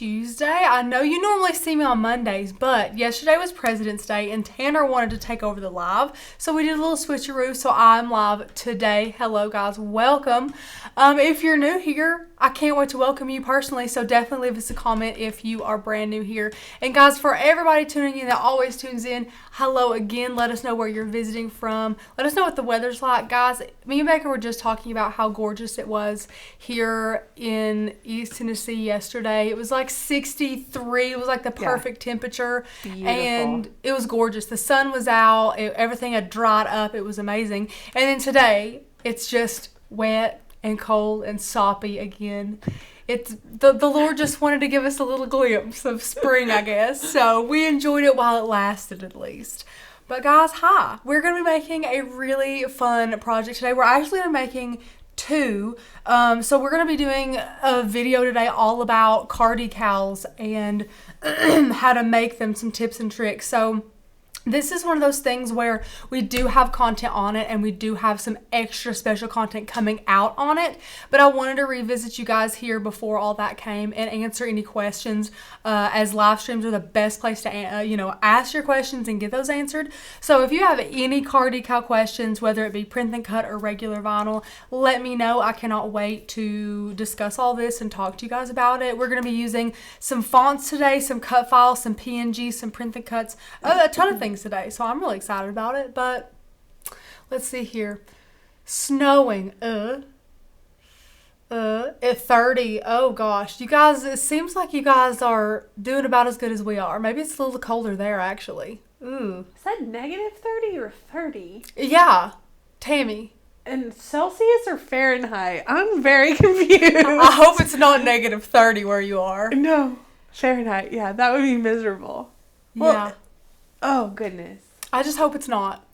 Tuesday. I know you normally see me on Mondays, but yesterday was President's Day and Tanner wanted to take over the live. So we did a little switcheroo. So I'm live today. Hello guys, welcome. If you're new here, I can't wait to welcome you personally. So definitely leave us a comment if you are brand new here. And guys, for everybody tuning in that always tunes in, hello again. Let us know where you're visiting from. Let us know what the weather's like. Guys, me and Becca were just talking about how gorgeous it was here in East Tennessee yesterday. It was like 63. It was like the perfect temperature. Beautiful. And it was gorgeous. The sun was out. Everything had dried up. It was amazing. And then today, it's just wet and cold and soppy again. It's the Lord just wanted to give us a little glimpse of spring, I guess. So we enjoyed it while it lasted, at least. But guys, hi. We're going to be making a really fun project today. We're actually going to be making two. So we're going to be doing a video today all about car decals and how to make them, some tips and tricks. So this is one of those things where we do have content on it and we do have some extra special content coming out on it. But I wanted to revisit you guys here before all that came and answer any questions, as live streams are the best place to, ask your questions and get those answered. So if you have any car decal questions, whether it be print and cut or regular vinyl, let me know. I cannot wait to discuss all this and talk to you guys about it. We're going to be using some fonts today, some cut files, some PNGs, some print and cuts, a ton of things today, so I'm really excited about it. But let's see here. Snowing at 30. Oh gosh, you guys, it seems like you guys are doing about as good as we are. Maybe it's a little colder there actually. Ooh, Is that negative 30 or 30? yeah, Tammy, In Celsius or Fahrenheit? I'm very confused. I hope it's not negative 30 where you are. No, Fahrenheit. Yeah, that would be miserable. Yeah, Oh, goodness. I just hope it's not.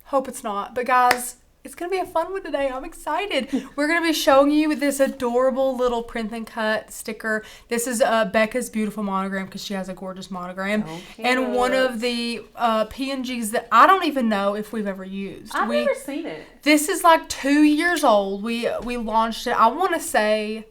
But guys, it's going to be a fun one today. I'm excited. We're going to be showing you this adorable little print and cut sticker. This is Becca's beautiful monogram because she has a gorgeous monogram. And one of the PNGs that I don't even know if we've ever used. I've never seen it. This is like 2 years old. We launched it, I want to say,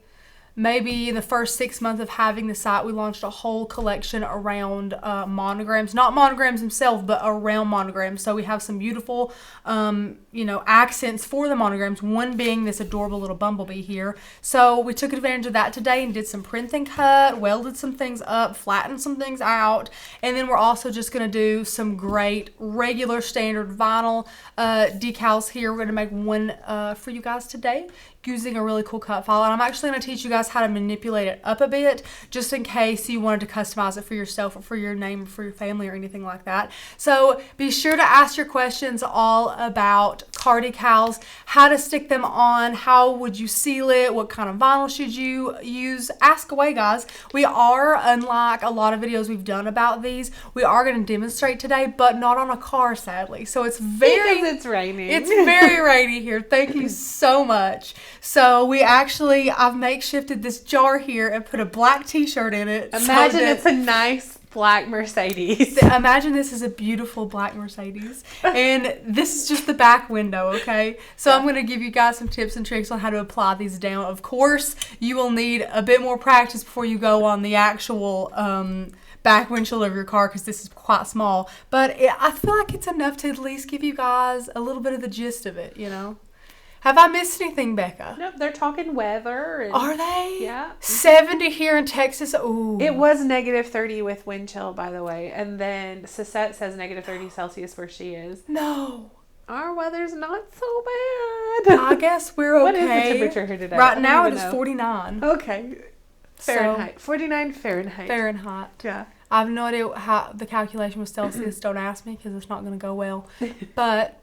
maybe the first 6 months of having the site. We launched a whole collection around monograms, not monograms themselves, but around monograms. So we have some beautiful, accents for the monograms, one being this adorable little bumblebee here. So we took advantage of that today and did some print and cut, welded some things up, flattened some things out. And then we're also just going to do some great regular standard vinyl decals here. We're going to make one for you guys today using a really cool cut file, and I'm actually going to teach you guys how to manipulate it up a bit just in case you wanted to customize it for yourself or for your name or for your family or anything like that. So be sure to ask your questions all about car decals, how to stick them on, how would you seal it, what kind of vinyl should you use. Ask away, guys. We are, unlike a lot of videos we've done about these, we are going to demonstrate today, but not on a car, sadly. So it's very, because it's raining. It's very rainy here. Thank you so much. So I've makeshifted this jar here and put a black t-shirt in it. Imagine it's a nice black Mercedes. Imagine this is a beautiful black Mercedes. And this is just the back window, okay? So I'm going to give you guys some tips and tricks on how to apply these down. Of course, you will need a bit more practice before you go on the actual back windshield of your car because this is quite small. But I feel like it's enough to at least give you guys a little bit of the gist of it, you know? Have I missed anything, Becca? Nope, they're talking weather. And are they? Yeah. 70 here in Texas. Ooh. It was negative 30 with wind chill, by the way. And then Sisette says negative 30 Celsius where she is. No. Our weather's not so bad. I guess we're okay. What is the temperature here today? Right now it is 49. Okay. Fahrenheit. So, 49 Fahrenheit. Fahrenheit. Yeah. I have no idea how the calculation was Celsius. Don't ask me because it's not going to go well. But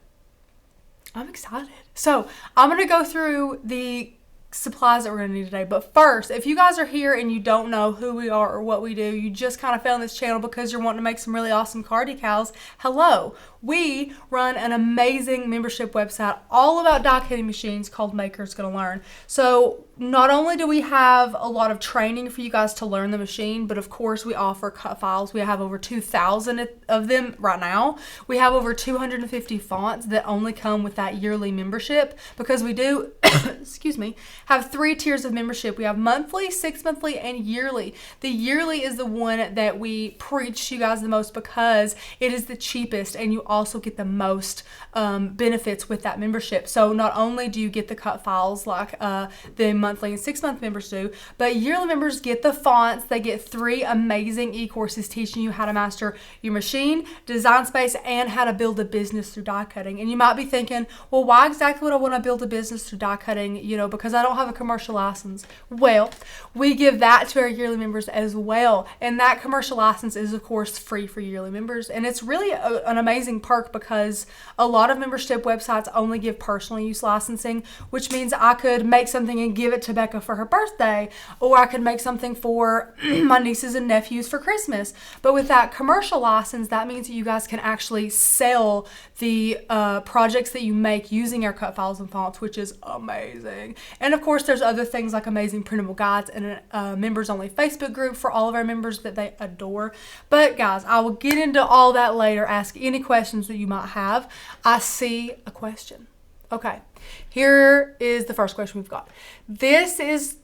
I'm excited. So I'm going to go through the supplies that we're going to need today. But first, if you guys are here and you don't know who we are or what we do, you just kind of found this channel because you're wanting to make some really awesome car decals, hello. We run an amazing membership website all about die cutting machines called Maker's Gonna Learn. So not only do we have a lot of training for you guys to learn the machine, but of course we offer cut files. We have over 2,000 of them right now. We have over 250 fonts that only come with that yearly membership, because we do, excuse me, have 3 tiers of membership. We have monthly, 6 monthly, and yearly. The yearly is the one that we preach to you guys the most because it is the cheapest, and you also get the most benefits with that membership. So not only do you get the cut files like the monthly and 6 month members do, but yearly members get the fonts. They get 3 amazing e-courses teaching you how to master your machine, design space, and how to build a business through die cutting. And you might be thinking, well, why exactly would I want to build a business through die cutting? You know, because I don't have a commercial license. Well, we give that to our yearly members as well. And that commercial license is, of course, free for yearly members. And it's really an amazing perk, because a lot of membership websites only give personal use licensing, which means I could make something and give it to Becca for her birthday, or I could make something for my nieces and nephews for Christmas. But with that commercial license, that means that you guys can actually sell the projects that you make using our cut files and fonts, which is amazing. And of course, there's other things like amazing printable guides and a members only Facebook group for all of our members that they adore. But guys, I will get into all that later. Ask any questions that you might have. I see a question. Okay, here is the first question we've got. This is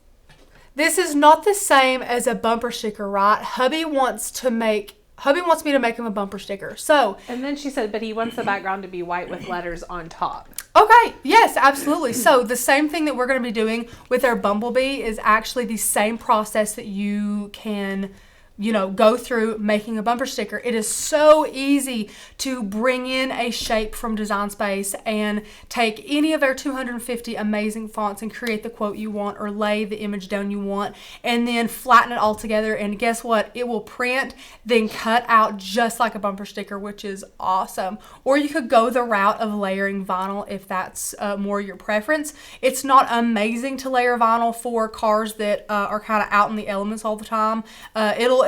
not the same as a bumper sticker, right? Hubby wants me to make him a bumper sticker. So, and then she said, but he wants the background to be white with letters on top. Okay, yes, absolutely. So the same thing that we're going to be doing with our bumblebee is actually the same process that you can, you know, go through making a bumper sticker. It is so easy to bring in a shape from Design Space and take any of our 250 amazing fonts and create the quote you want, or lay the image down you want, and then flatten it all together. And guess what? It will print, then cut out just like a bumper sticker, which is awesome. Or you could go the route of layering vinyl if that's more your preference. It's not amazing to layer vinyl for cars that are kind of out in the elements all the time.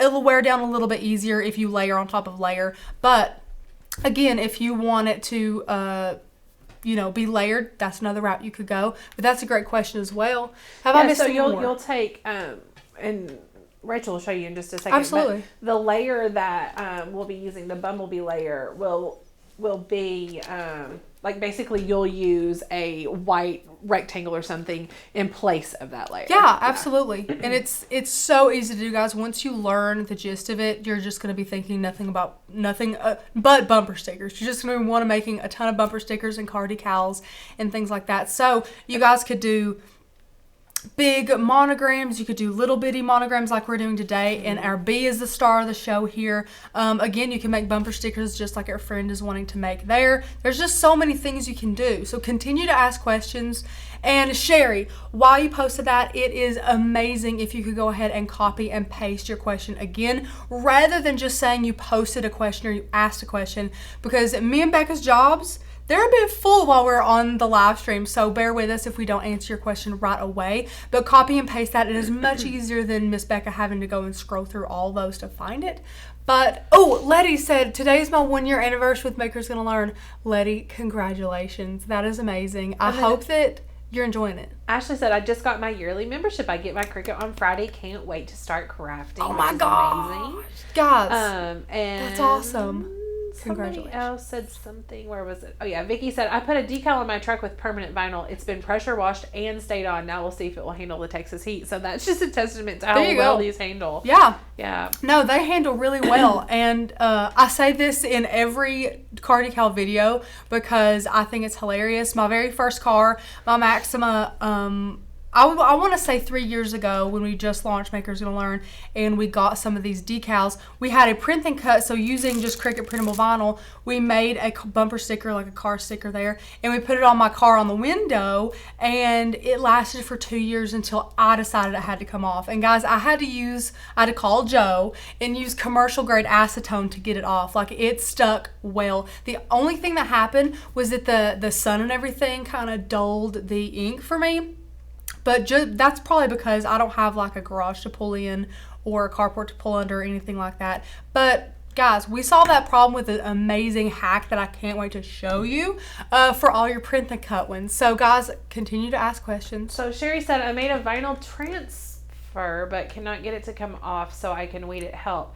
It'll wear down a little bit easier if you layer on top of layer. But again, if you want it to, you know, be layered, that's another route you could go. But that's a great question as well. Have I missed any more? You'll take, and Rachel will show you in just a second. Absolutely. But the layer that we'll be using, the bumblebee layer, will be like basically you'll use a white rectangle or something in place of that layer. Yeah, absolutely. And it's so easy to do, guys. Once you learn the gist of it, you're just going to be thinking nothing but bumper stickers. You're just going to want to making a ton of bumper stickers and car decals and things like that. So you guys could do big monograms, you could do little bitty monograms like we're doing today, and our bee is the star of the show here. Again, you can make bumper stickers just like our friend is wanting to make there. There's just so many things you can do, so continue to ask questions. And Sherry, while you posted that, it is amazing if you could go ahead and copy and paste your question again, rather than just saying you posted a question or you asked a question, because me and Becca's jobs, they're a bit full while we're on the live stream, so bear with us if we don't answer your question right away. But copy and paste that. It is much easier than Miss Becca having to go and scroll through all those to find it. But, oh, Letty said, today's my 1-year anniversary with Makers Gonna Learn. Letty, congratulations. That is amazing. I hope that you're enjoying it. Ashley said, I just got my yearly membership. I get my Cricut on Friday. Can't wait to start crafting. Oh my gosh. Amazing. Guys, and that's awesome. Somebody else said something. Where was it? Oh yeah, Vicky said, I put a decal on my truck with permanent vinyl. It's been pressure washed and stayed on. Now we'll see if it will handle the Texas heat. So that's just a testament to how well these handle. Yeah. No, they handle really well. And I say this in every car decal video because I think it's hilarious. My very first car, my Maxima, I want to say 3 years ago when we just launched Makers Gonna Learn and we got some of these decals, we had a print and cut. So using just Cricut printable vinyl, we made a bumper sticker, like a car sticker there, and we put it on my car on the window, and it lasted for 2 years until I decided it had to come off. And guys, I had to call Joe and use commercial grade acetone to get it off. Like, it stuck well. The only thing that happened was that the sun and everything kind of dulled the ink for me. But that's probably because I don't have like a garage to pull in or a carport to pull under or anything like that. But Guys, we solved that problem with an amazing hack that I can't wait to show you for all your print and cut ones. So guys, continue to ask questions. So Sherry said, I made a vinyl transfer but cannot get it to come off so I can weed it. Help.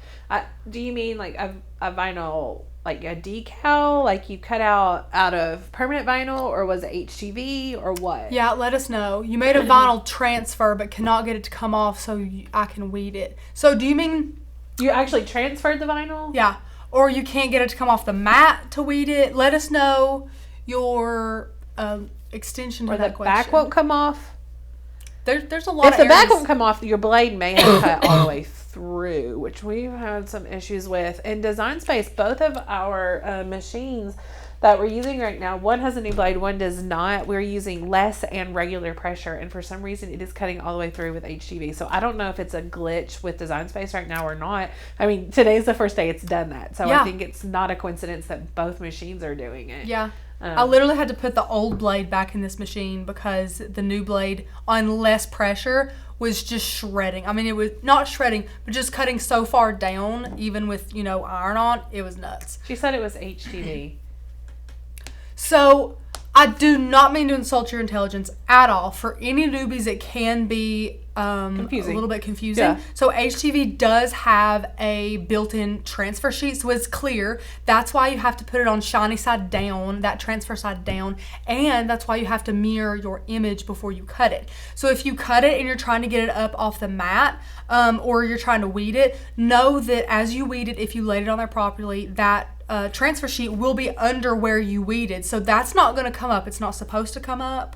Do you mean like a vinyl, like a decal, like you cut out of permanent vinyl, or was it HTV, or what? Yeah, let us know. You made a vinyl transfer but cannot get it to come off so I can weed it. So do you mean... You actually transferred the vinyl? Yeah. Or you can't get it to come off the mat to weed it. Let us know your extension to that question. Or the back won't come off? There's a lot of If the areas. back won't come off, your blade may have cut all the way through, which we've had some issues with. In Design Space, both of our machines that we're using right now, one has a new blade, one does not. We're using less and regular pressure, and for some reason it is cutting all the way through with HTV. So I don't know if it's a glitch with Design Space right now or not. I mean, today's the first day it's done that, so Yeah. I think it's not a coincidence that both machines are doing it. Yeah. I literally had to put the old blade back in this machine because the new blade on less pressure was just shredding. I mean, it was not shredding, but just cutting so far down, even with, iron on, it was nuts. She said it was HTV. So I do not mean to insult your intelligence at all. For any newbies, it can be Confusing. a little bit confusing. Yeah. So HTV does have a built-in transfer sheet, so it's clear. That's why you have to put it on shiny side down, that transfer side down, and that's why you have to mirror your image before you cut it. So if you cut it and you're trying to get it up off the mat, or you're trying to weed it, know that as you weed it, if you laid it on there properly, that transfer sheet will be under where you weeded. So that's not going to come up. It's not supposed to come up.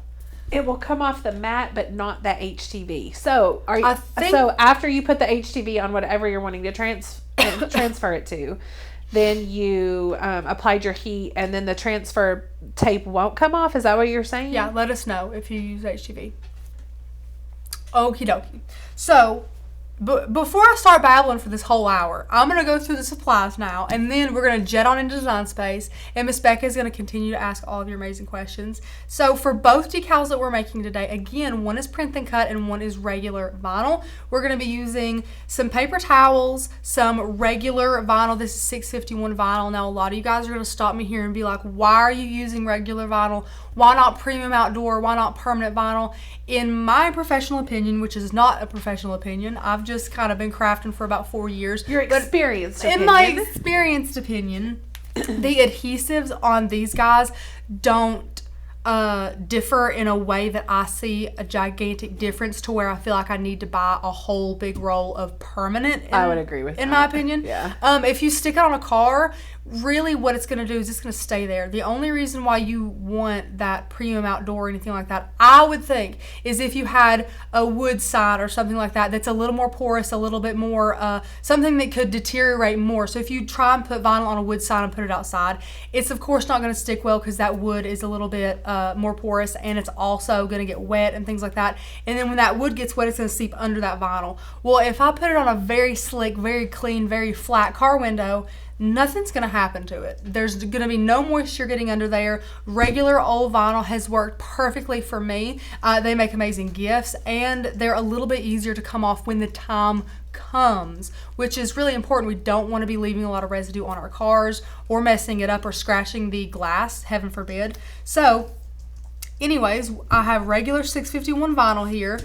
It will come off the mat, but not the HTV. So are you? think- So after you put the HTV on whatever you're wanting to transfer it to, then you applied your heat, and then the transfer tape won't come off. Is that what you're saying? Yeah, let us know if you use HTV. Okie dokie. So, before I start babbling for this whole hour, I'm going to go through the supplies now, and then we're going to jet on into Design Space, and Miss Becca is going to continue to ask all of your amazing questions. So for both decals that we're making today, again, one is print and cut and one is regular vinyl. We're going to be using some paper towels, some regular vinyl. This is 651 vinyl. Now, a lot of you guys are going to stop me here and be like, why are you using regular vinyl? Why not premium outdoor? Why not permanent vinyl? In my professional opinion, which is not a professional opinion, I've just kind of been crafting for about 4 years. Your experienced opinion. In my experienced opinion, the adhesives on these guys don't differ in a way that I see a gigantic difference to where I feel like I need to buy a whole big roll of permanent. I would agree with that. In my opinion. Yeah. If you stick it on a car, really what it's going to do is it's going to stay there. The only reason why you want that premium outdoor or anything like that, I would think, is if you had a wood sign or something like that that's a little more porous, a little bit more, something that could deteriorate more. So if you try and put vinyl on a wood sign and put it outside, it's of course not going to stick well because that wood is a little bit more porous, and it's also going to get wet and things like that. And then when that wood gets wet, it's going to seep under that vinyl. Well, if I put it on a very slick, very clean, very flat car window, nothing's going to happen to it. There's going to be no moisture getting under there. Regular old vinyl has worked perfectly for me. They make amazing gifts, and they're a little bit easier to come off when the time comes, which is really important. We don't want to be leaving a lot of residue on our cars or messing it up or scratching the glass, heaven forbid. So anyways, I have regular 651 vinyl here.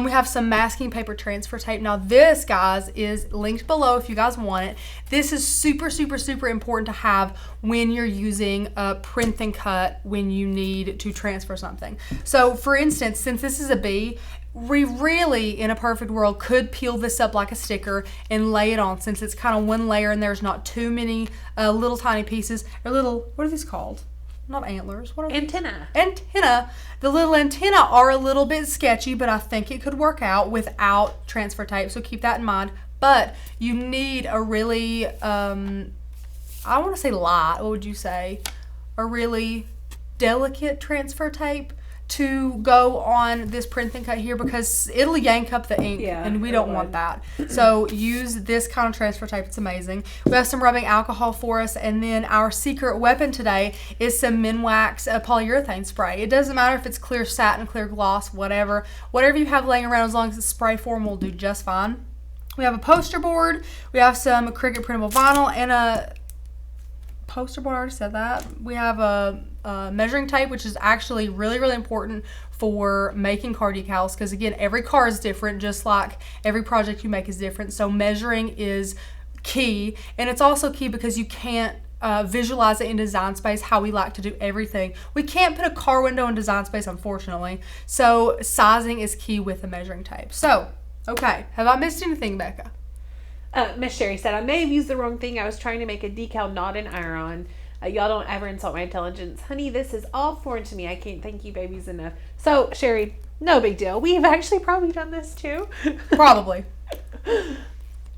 We have some masking paper transfer tape. Now this, guys, is linked below if you guys want it. This is super, super, super important to have when you're using print and cut when you need to transfer something. So for instance, since this is a B, we really, in a perfect world, could peel this up like a sticker and lay it on, since it's kind of one layer and there's not too many little tiny pieces, or little, what are these called? Not antlers. What are Antenna. Antenna. The little antenna are a little bit sketchy, but I think it could work out without transfer tape, so keep that in mind. But you need a really, I want to say light, what would you say? A really delicate transfer tape to go on this print and cut here, because it'll yank up the ink, and we don't want that. So use this kind of transfer tape. It's amazing. We have some rubbing alcohol for us, and then our secret weapon today is some Minwax polyurethane spray. It doesn't matter if it's clear satin, clear gloss, whatever you have laying around, as long as it's spray form will do just fine. We have a poster board. We have some Cricut printable vinyl and a poster board. I already said that. We have a measuring tape, which is actually really, really important for making car decals because, again, every car is different, just like every project you make is different. So measuring is key, and it's also key because you can't visualize it in Design Space how we like to do everything. We can't put a car window in Design Space, unfortunately. So sizing is key with the measuring tape. So, okay, have I missed anything, Becca? Miss Sherry said, I may have used the wrong thing. I was trying to make a decal, not an iron. Y'all don't ever insult my intelligence. Honey, this is all foreign to me. I can't thank you babies enough. So, Sherry, no big deal. We've actually probably done this too. Probably.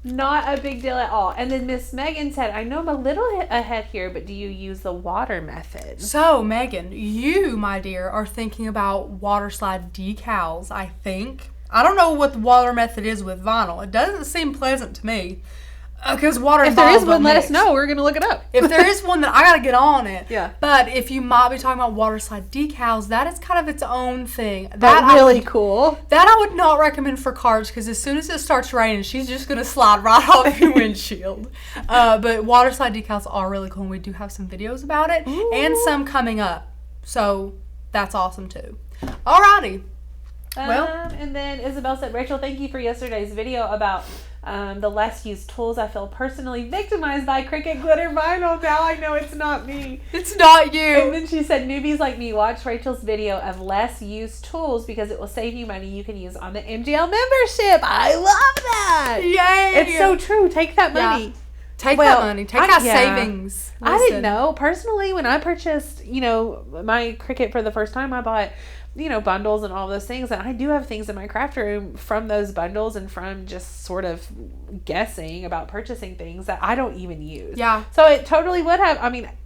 Not a big deal at all. And then Miss Megan said, I know I'm a little ahead here, but do you use the water method? So, Megan, you, my dear, are thinking about water slide decals, I think. I don't know what the water method is with vinyl. It doesn't seem pleasant to me. Because water and if there vinyl is one, let mix. us know. We're going to look it up. If there is one, then I got to get on it. Yeah. But if you might be talking about water slide decals, that is kind of its own thing. That's really cool. That I would not recommend for cars because as soon as it starts raining, she's just going to slide right off your windshield. But water slide decals are really cool, and we do have some videos about it. Ooh. And some coming up. So that's awesome too. Alrighty. Well, and then Isabel said, Rachel, thank you for yesterday's video about the less used tools. I feel personally victimized by Cricut glitter vinyl. Now I know it's not me. It's not you. And then she said, newbies like me, watch Rachel's video of less used tools because it will save you money you can use on the MGL membership. I love that. Yay. It's so true. Take that money. Yeah. Take that money. Take that savings. Listen. I didn't know. Personally, when I purchased, my Cricut for the first time, I bought bundles and all those things. And I do have things in my craft room from those bundles and from just sort of guessing about purchasing things that I don't even use. Yeah. So it totally would have,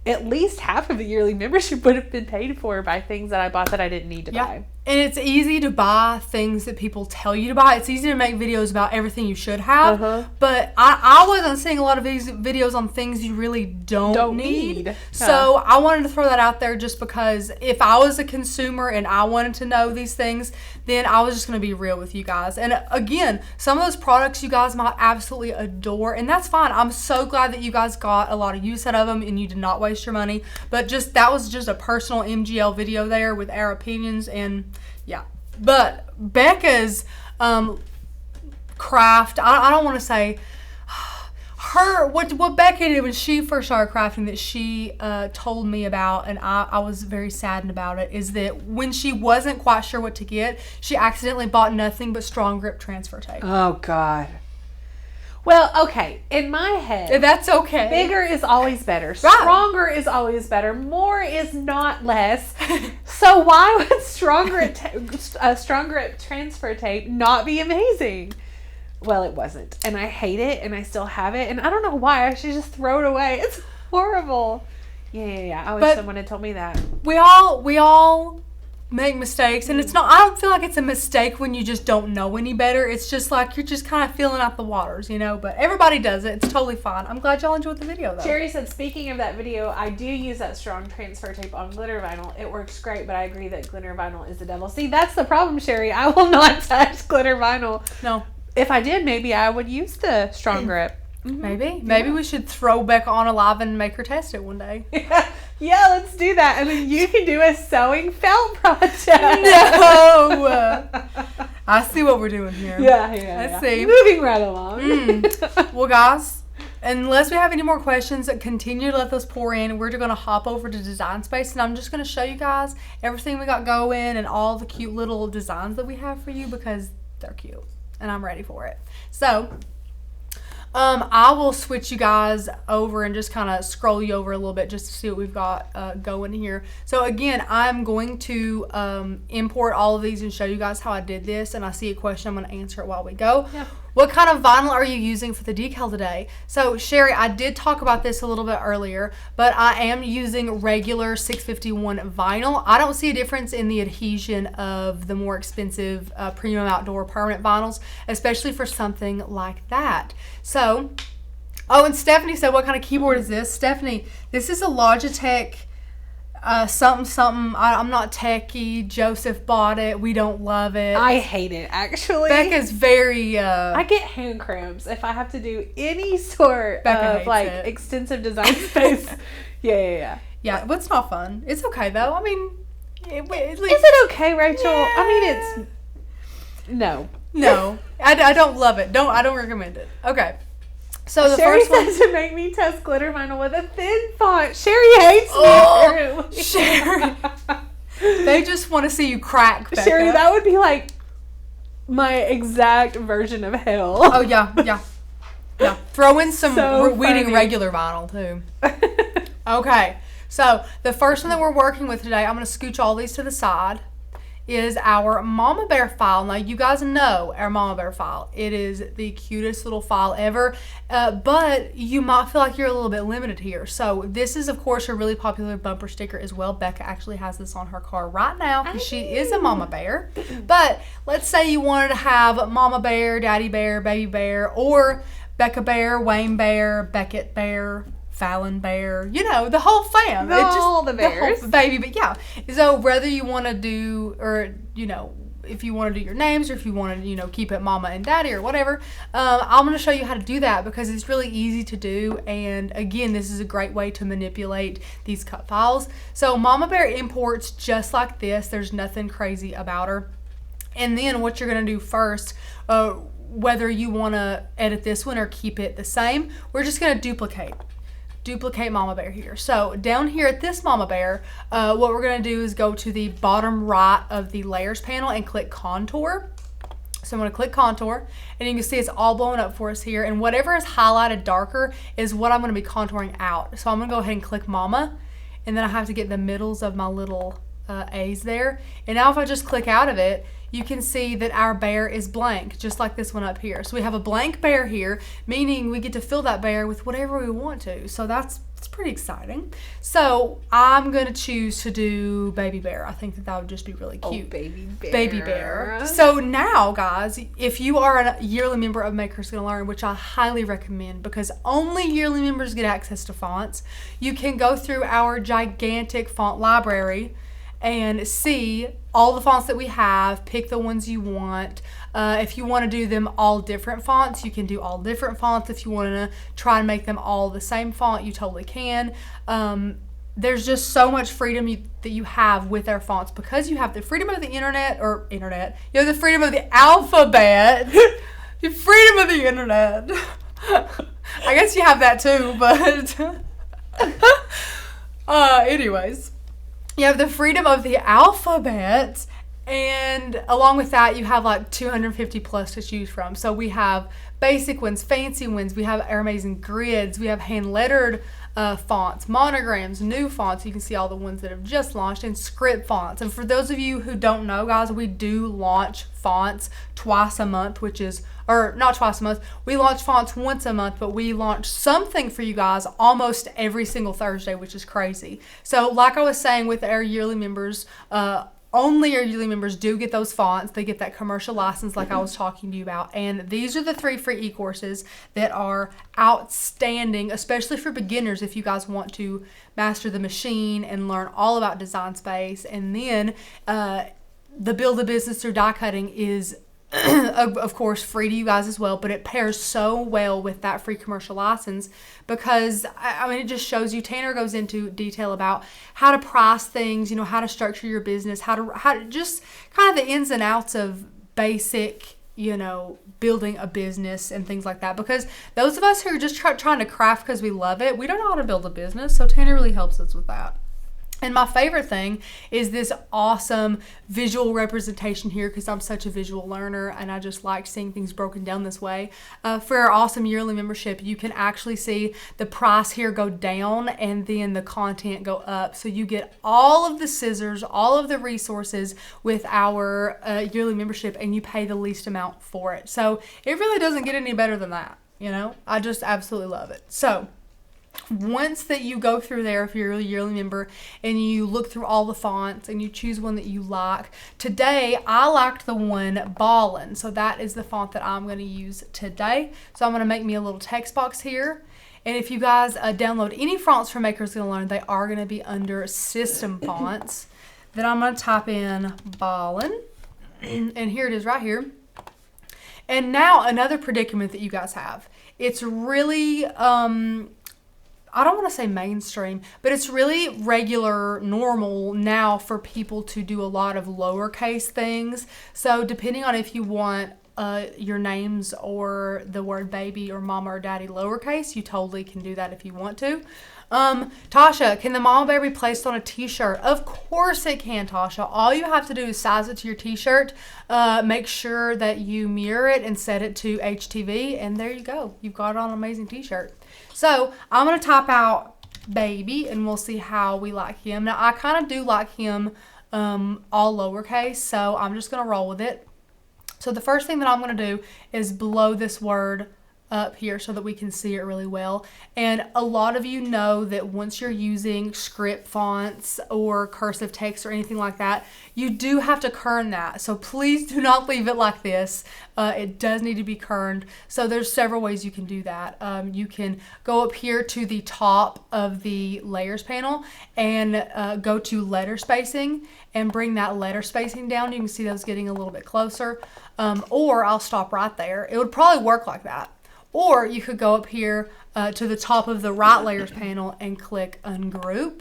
at least half of the yearly membership would have been paid for by things that I bought that I didn't need to buy. And it's easy to buy things that people tell you to buy. It's easy to make videos about everything you should have. But I wasn't seeing a lot of these videos on things you really don't need. Yeah. So I wanted to throw that out there just because if I was a consumer and I wanted to know these things, then I was just going to be real with you guys. And again, some of those products you guys might absolutely adore, and that's fine. I'm so glad that you guys got a lot of use out of them and you did not waste your money. But that was just a personal MGL video there with our opinions, and yeah. But Becca's craft, I don't want to say what Becca did when she first started crafting that she told me about, and I was very saddened about it, is that when she wasn't quite sure what to get, she accidentally bought nothing but strong grip transfer tape. Oh God. Well, okay, in my head, that's okay. Bigger is always better. Right. Stronger is always better. More is not less. So why would strong grip transfer tape not be amazing? Well, it wasn't, and I hate it, and I still have it, and I don't know why. I should just throw it away. It's horrible. Yeah. I wish someone had told me that. We all make mistakes, and it's not. I don't feel like it's a mistake when you just don't know any better. It's just like you're just kind of feeling out the waters, But everybody does it. It's totally fine. I'm glad y'all enjoyed the video, though. Jerry said, speaking of that video, I do use that strong transfer tape on glitter vinyl. It works great, but I agree that glitter vinyl is the devil. See, that's the problem, Sherry. I will not touch glitter vinyl. No. If I did, maybe I would use the strong grip. Mm-hmm. Maybe we should throw Becca on alive and make her test it one day. Yeah, let's do that. And then you can do a sewing felt project. No. I see what we're doing here. Yeah. Let's see. Moving right along. Well, guys, unless we have any more questions, continue to let those pour in. We're going to hop over to Design Space, and I'm just going to show you guys everything we got going and all the cute little designs that we have for you because they're cute. And I'm ready for it. So, I will switch you guys over and just kind of scroll you over a little bit just to see what we've got going here. So again, I'm going to import all of these and show you guys how I did this. And I see a question. I'm going to answer it while we go. Yeah. What kind of vinyl are you using for the decal today? So Sherry, I did talk about this a little bit earlier, but I am using regular 651 vinyl. I don't see a difference in the adhesion of the more expensive premium outdoor permanent vinyls, especially for something like that. So, and Stephanie said, what kind of keyboard is this? Stephanie, this is a Logitech something. I'm not techie. Joseph bought it. We don't love it. I hate it, actually. Becca's very. I get hand cramps if I have to do any sort Becca of like it. extensive design space. Yeah. Yeah, but it's not fun. It's okay though. I mean, at least, is it okay, Rachel? Yeah. I mean, it's no. I don't love it. I don't recommend it. Okay. So the Sherry first one said to make me test glitter vinyl with a thin font. Sherry hates me. Apparently. Sherry. They just want to see you crack, Becca. Sherry, that would be like my exact version of hell. Oh yeah. Throw in some weeding funny. regular vinyl too. Okay. So the first one that we're working with today, I'm going to scooch all these to the side, is our Mama Bear file. Now, you guys know our Mama Bear file. It is the cutest little file ever, but you might feel like you're a little bit limited here. So this is, of course, a really popular bumper sticker as well. Becca actually has this on her car right now because she is a Mama Bear. But let's say you wanted to have Mama Bear, Daddy Bear, Baby Bear, or Becca Bear, Wayne Bear, Beckett Bear, Fallon Bear, the whole fam. All the bears. The whole baby, but yeah. So whether you want to do, or, if you want to do your names, or if you want to, keep it Mama and Daddy or whatever, I'm going to show you how to do that because it's really easy to do. And again, this is a great way to manipulate these cut files. So Mama Bear imports just like this. There's nothing crazy about her. And then what you're going to do first, whether you want to edit this one or keep it the same, we're just going to duplicate Mama Bear here. So down here at this Mama Bear, what we're going to do is go to the bottom right of the layers panel and click contour. So I'm going to click contour, and you can see it's all blown up for us here, and whatever is highlighted darker is what I'm going to be contouring out. So I'm going to go ahead and click Mama, and then I have to get the middles of my little A's there. And now if I just click out of it, you can see that our bear is blank, just like this one up here. So we have a blank bear here, meaning we get to fill that bear with whatever we want to. So it's pretty exciting. So I'm going to choose to do Baby Bear. I think that would just be really cute. Oh, Baby Bear. Baby Bear. So now, guys, if you are a yearly member of Makers Gonna Learn, which I highly recommend because only yearly members get access to fonts, you can go through our gigantic font library and see all the fonts that we have, pick the ones you want. If you want to do them all different fonts, you can do all different fonts. If you want to try and make them all the same font, you totally can. There's just so much freedom that you have with our fonts because you have the freedom of the internet. You have the freedom of the alphabet. The freedom of the internet. I guess you have that too, but anyways. You have the freedom of the alphabet, and along with that, you have like 250 plus to choose from. So we have basic ones, fancy ones, we have our amazing grids, we have hand-lettered fonts, monograms, new fonts. You can see all the ones that have just launched, and script fonts. And for those of you who don't know, guys, we do launch fonts twice a month, or not twice a month. We launch fonts once a month, but we launch something for you guys almost every single Thursday, which is crazy. So like I was saying with our yearly members, only our yearly members do get those fonts. They get that commercial license like I was talking to you about. And these are the 3 free e-courses that are outstanding, especially for beginners if you guys want to master the machine and learn all about design space. And then the Build a Business Through Die Cutting is of course free to you guys as well, but it pairs so well with that free commercial license because it just shows you. Tanner goes into detail about how to price things, how to structure your business, how to just kind of the ins and outs of basic building a business and things like that, because those of us who are just trying to craft because we love it, we don't know how to build a business, so Tanner really helps us with that. And my favorite thing is this awesome visual representation here because I'm such a visual learner and I just like seeing things broken down this way. For our awesome yearly membership, you can actually see the price here go down and then the content go up. So you get all of the scissors, all of the resources with our yearly membership, and you pay the least amount for it. So it really doesn't get any better than that. I just absolutely love it. So once that you go through there, if you're a yearly member, and you look through all the fonts and you choose one that you like, today I liked the one Ballin', so that is the font that I'm going to use today. So I'm going to make me a little text box here, And if you guys download any fonts from Makers Gonna Learn, they are going to be under system fonts. Then I'm going to type in Ballin. And here it is right here. And now another predicament that you guys have. It's really, I don't want to say mainstream, but it's really regular, normal now for people to do a lot of lowercase things. So depending on if you want your names or the word baby or mama or daddy lowercase, you totally can do that if you want to. Tasha, can the mama bear be placed on a t-shirt? Of course it can, Tasha. All you have to do is size it to your t-shirt, make sure that you mirror it and set it to HTV, and there you go. You've got on an amazing t-shirt. So I'm going to type out baby, and we'll see how we like him. Now, I kind of do like him all lowercase, so I'm just going to roll with it. So the first thing that I'm going to do is blow this word up here so that we can see it really well. And a lot of you know that once you're using script fonts or cursive text or anything like that, you do have to kern that. So please do not leave it like this. It does need to be kerned. So there's several ways you can do that. You can go up here to the top of the layers panel and go to letter spacing and bring that letter spacing down. You can see those getting a little bit closer. Or I'll stop right there. It would probably work like that. Or you could go up here to the top of the right layers panel and click ungroup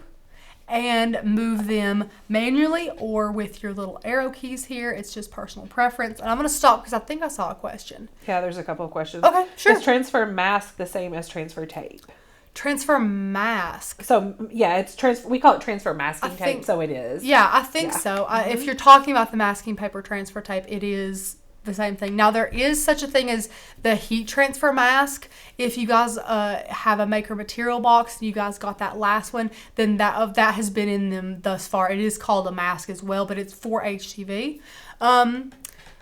and move them manually or with your little arrow keys here. It's just personal preference. And I'm going to stop because I think I saw a question. Yeah, there's a couple of questions. Okay, sure. Is transfer mask the same as transfer tape? Transfer mask. So, yeah, we call it transfer masking tape, so it is. Yeah, I think so. If you're talking about the masking paper transfer tape, it is the same thing. Now, there is such a thing as the heat transfer mask. If you guys have a Maker material box and you guys got that last one, then that has been in them thus far. It is called a mask as well, but it's for HTV.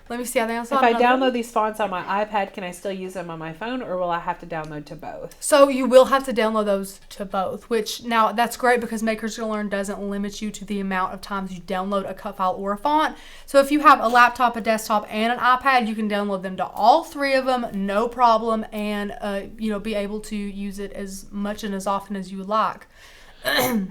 Let me see. I think I saw If I download these fonts on my iPad, can I still use them on my phone, or will I have to download to both? So you will have to download those to both, which now that's great because Makers Gonna Learn doesn't limit you to the amount of times you download a cut file or a font. So if you have a laptop, a desktop, and an iPad, you can download them to all three of them, no problem, and be able to use it as much and as often as you would like.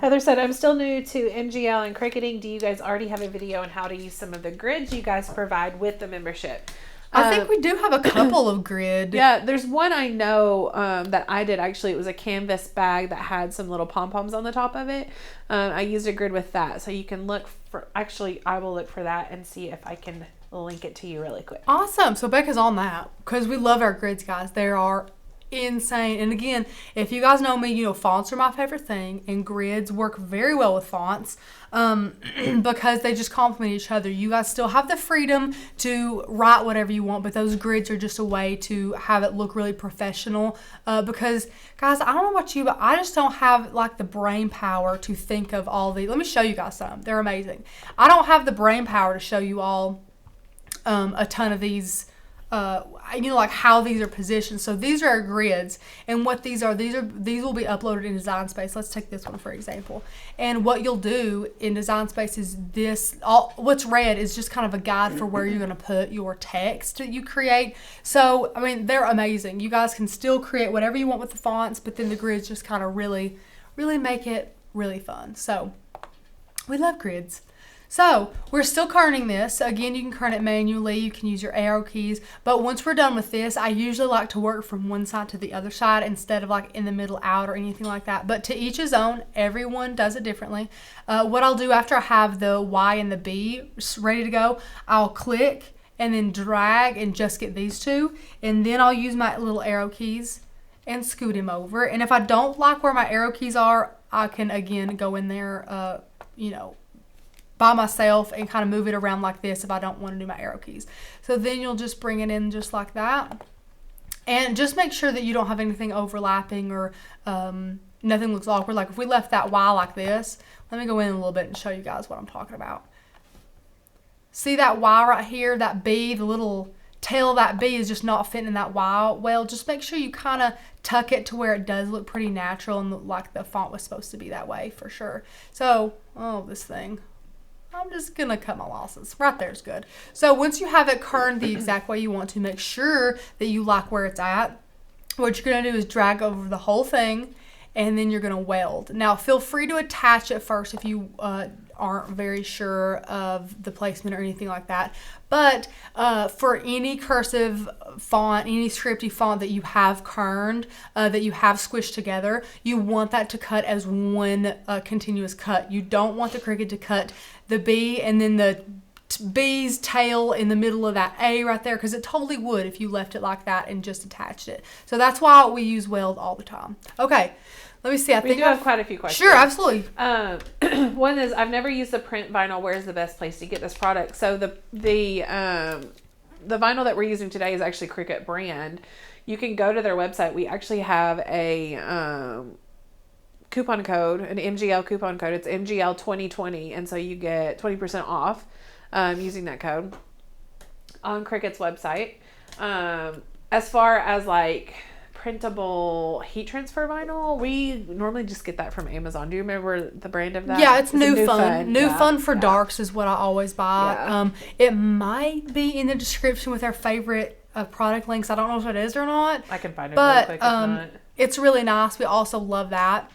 Heather said, I'm still new to MGL and Cricketing. Do you guys already have a video on how to use some of the grids you guys provide with the membership? I think we do have a couple of grid. Yeah, there's one I know that I did. Actually, it was a canvas bag that had some little pom-poms on the top of it. I used a grid with that. So you can look for, actually, I will look for that and see if I can link it to you really quick. Awesome. So Becca's on that because we love our grids, guys. They are insane. And again, if you guys know me, fonts are my favorite thing, and grids work very well with fonts because they just complement each other. You guys still have the freedom to write whatever you want, but those grids are just a way to have it look really professional because, guys, I don't know about you, but I just don't have like the brain power to think of all the, let me show you guys some. They're amazing. I don't have the brain power to show you all a ton of these like how these are positioned. So these are our grids, and what these will be uploaded in Design Space. Let's take this one for example. And what you'll do in Design Space is what's red is just kind of a guide for where you're going to put your text that you create. So I mean, they're amazing. You guys can still create whatever you want with the fonts, but then the grids just kind of really make it really fun. So we love grids. So we're still kerning this. Again, you can kern it manually. You can use your arrow keys. But once we're done with this, I usually like to work from one side to the other side instead of like in the middle out or anything like that. But to each his own. Everyone does it differently. What I'll do after I have the Y and the B ready to go, I'll click and then drag and just get these two. And then I'll use my little arrow keys and scoot him over. And if I don't like where my arrow keys are, I can again go in there, by myself and kind of move it around like this if I don't want to do my arrow keys. So then you'll just bring it in just like that. And just make sure that you don't have anything overlapping or nothing looks awkward. Like if we left that Y like this, let me go in a little bit and show you guys what I'm talking about. See that Y right here, that B, the little tail of that B is just not fitting in that Y well. Just make sure you kind of tuck it to where it does look pretty natural and look like the font was supposed to be that way for sure. So, this thing. I'm just going to cut my losses. Right there is good. So once you have it kerned the exact way you want to, make sure that you like where it's at. what you're going to do is drag over the whole thing, and then you're going to weld. Now, feel free to attach it first if you aren't very sure of the placement or anything like that. But for any cursive font, any scripty font that you have kerned, that you have squished together, you want that to cut as one continuous cut. You don't want the Cricut to cut the B and then the B's tail in the middle of that A right there, because it totally would if you left it like that and just attached it. So that's why we use weld all the time. Okay, let me see. I think we do have quite a few questions. Sure, absolutely. One is, I've never used the print vinyl. Where's the best place to get this product? So the vinyl that we're using today is actually Cricut brand. You can go to their website. We actually have a coupon code, an MGL coupon code. It's MGL 2020, and so you get 20% off using that code on Cricut's website. As far as like printable heat transfer vinyl, we normally just get that from Amazon. Do you remember the brand of that? Yeah, it's New Fun. New Fun for yeah. Darks is what I always buy. Yeah. It might be in the description with our favorite product links. I don't know if it is or not. I can find it but really quick if not. It's really nice. We also love that.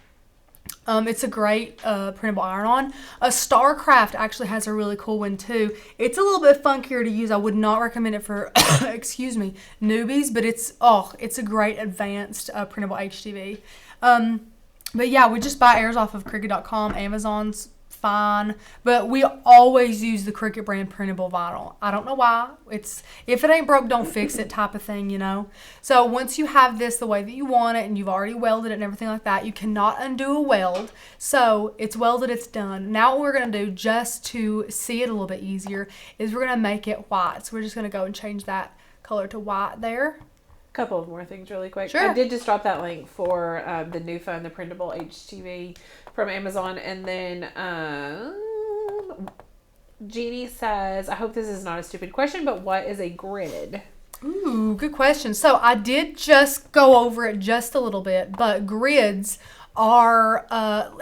It's a great printable iron-on. Starcraft actually has a really cool one too. It's a little bit funkier to use. I would not recommend it for excuse me, newbies, but it's a great advanced printable HTV. But yeah, we just buy ours off of Cricut.com. Amazon's fine, but we always use the Cricut brand printable vinyl. I don't know why. It's, if it ain't broke, don't fix it type of thing, you know. So once you have this the way that you want it and you've already welded it and everything like that, you cannot undo a weld. So it's welded, it's done. Now what we're going to do, just to see it a little bit easier, is we're going to make it white. So we're just going to go and change that color to white there. Couple of more things really quick. Sure. I did just drop that link for the New Fun, the printable HTV from Amazon. And then Jeannie says, I hope this is not a stupid question, but what is a grid? Ooh, good question. So I did just go over it just a little bit, but grids are,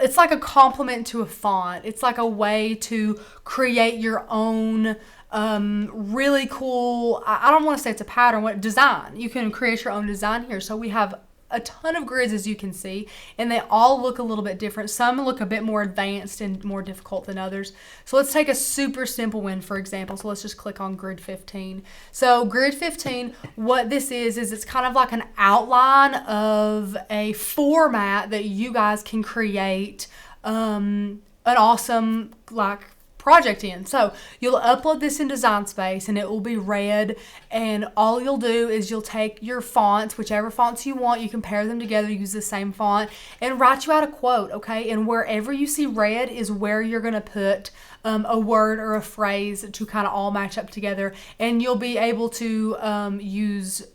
it's like a complement to a font. It's like a way to create your own really cool, I don't want to say it's a pattern, what design. You can create your own design here. So we have a ton of grids, as you can see, and they all look a little bit different. Some look a bit more advanced and more difficult than others. So let's take a super simple one, for example. So let's just click on grid 15. So grid 15, what this is it's kind of like an outline of a format that you guys can create an awesome like project in. So you'll upload this in Design Space and it will be red, and all you'll do is you'll take your fonts, whichever fonts you want, you can pair them together, use the same font, and write you out a quote, okay? And wherever you see red is where you're going to put a word or a phrase to kind of all match up together, and you'll be able to use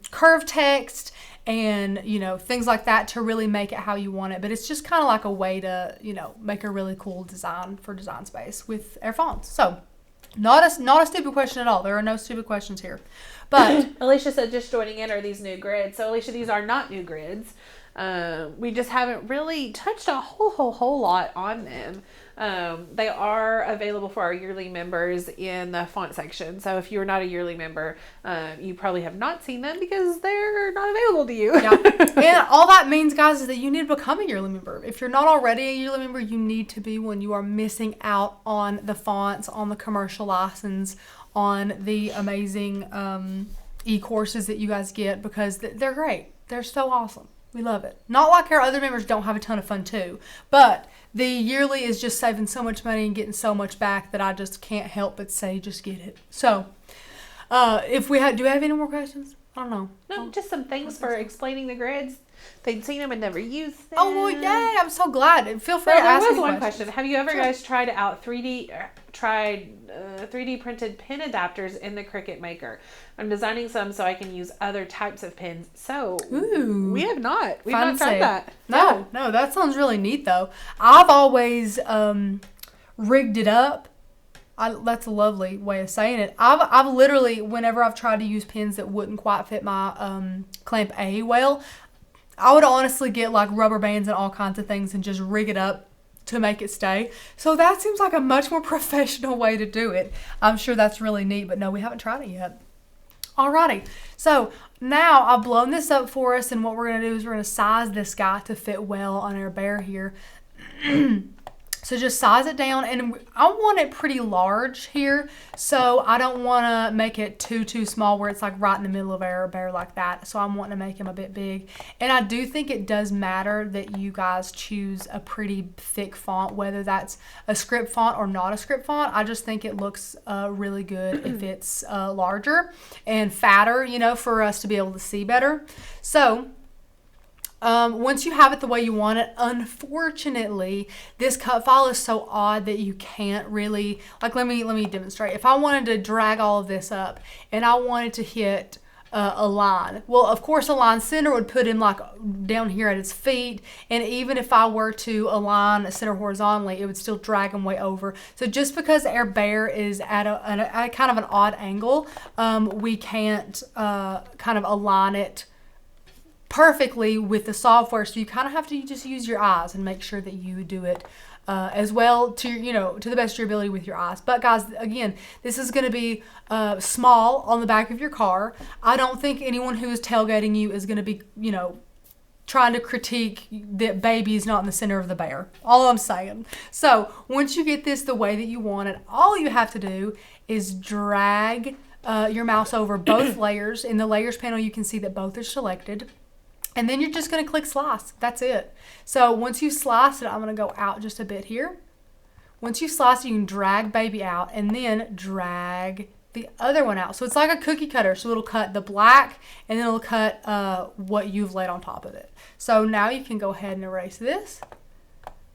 curved text and, you know, things like that to really make it how you want it. But it's just kind of like a way to, you know, make a really cool design for Design Space with our fonts. So not a stupid question at all. There are no stupid questions here. But Alicia said, just joining in, are these new grids? So Alicia, these are not new grids. We just haven't really touched a whole lot on them. They are available for our yearly members in the font section. So if you're not a yearly member, you probably have not seen them because they're not available to you. Yeah. And all that means, guys, is that you need to become a yearly member. If you're not already a yearly member, you need to be one. You are missing out on the fonts, on the commercial license, on the amazing e-courses that you guys get, because they're great. They're so awesome. We love it. Not like our other members don't have a ton of fun too, but the yearly is just saving so much money and getting so much back that I just can't help but say just get it. So if we do we have any more questions? I don't know. No, just some things for explaining the grids. They'd seen them and never used them. Oh, well, yay. I'm so glad. Feel free to ask me There was one questions. question. Have you ever guys tried out 3D printed pin adapters in the Cricut Maker? I'm designing some so I can use other types of pins. So, Ooh, we have not. We've fancy. not tried that. No, that sounds really neat, though. I've always rigged it up. That's a lovely way of saying it. I've literally, whenever I've tried to use pins that wouldn't quite fit my clamp A well, I would honestly get like rubber bands and all kinds of things and just rig it up to make it stay. So that seems like a much more professional way to do it. I'm sure that's really neat, but no, we haven't tried it yet. Alrighty, so now I've blown this up for us, and what we're going to do is we're going to size this guy to fit well on our bear here. So just size it down, and I want it pretty large here, so I don't want to make it too small where it's like right in the middle of our bear like that. So I'm wanting to make him a bit big, and I do think it does matter that you guys choose a pretty thick font, whether that's a script font or not a script font. I just think it looks really good if it's larger and fatter, you know, for us to be able to see better. So once you have it the way you want it, unfortunately, this cut file is so odd that you can't really, like, let me demonstrate. If I wanted to drag all of this up and I wanted to hit a line, well, of course, a line center would put him like down here at his feet, and even if I were to align a center horizontally, it would still drag him way over. So just because our bear is at a kind of an odd angle, we can't kind of align it perfectly with the software, so you kind of have to just use your eyes and make sure that you do it as well to the best of your ability with your eyes. But guys, again, this is going to be small on the back of your car. I don't think anyone who is tailgating you is going to be trying to critique that baby is not in the center of the bear. All I'm saying. So once you get this the way that you want it, all you have to do is drag your mouse over both layers. In the layers panel, you can see that both are selected. And then you're just going to click slice. That's it. So once you slice it, I'm going to go out just a bit here. Once you slice it, you can drag baby out and then drag the other one out. So it's like a cookie cutter. So it'll cut the black and then it'll cut what you've laid on top of it. So now you can go ahead and erase this.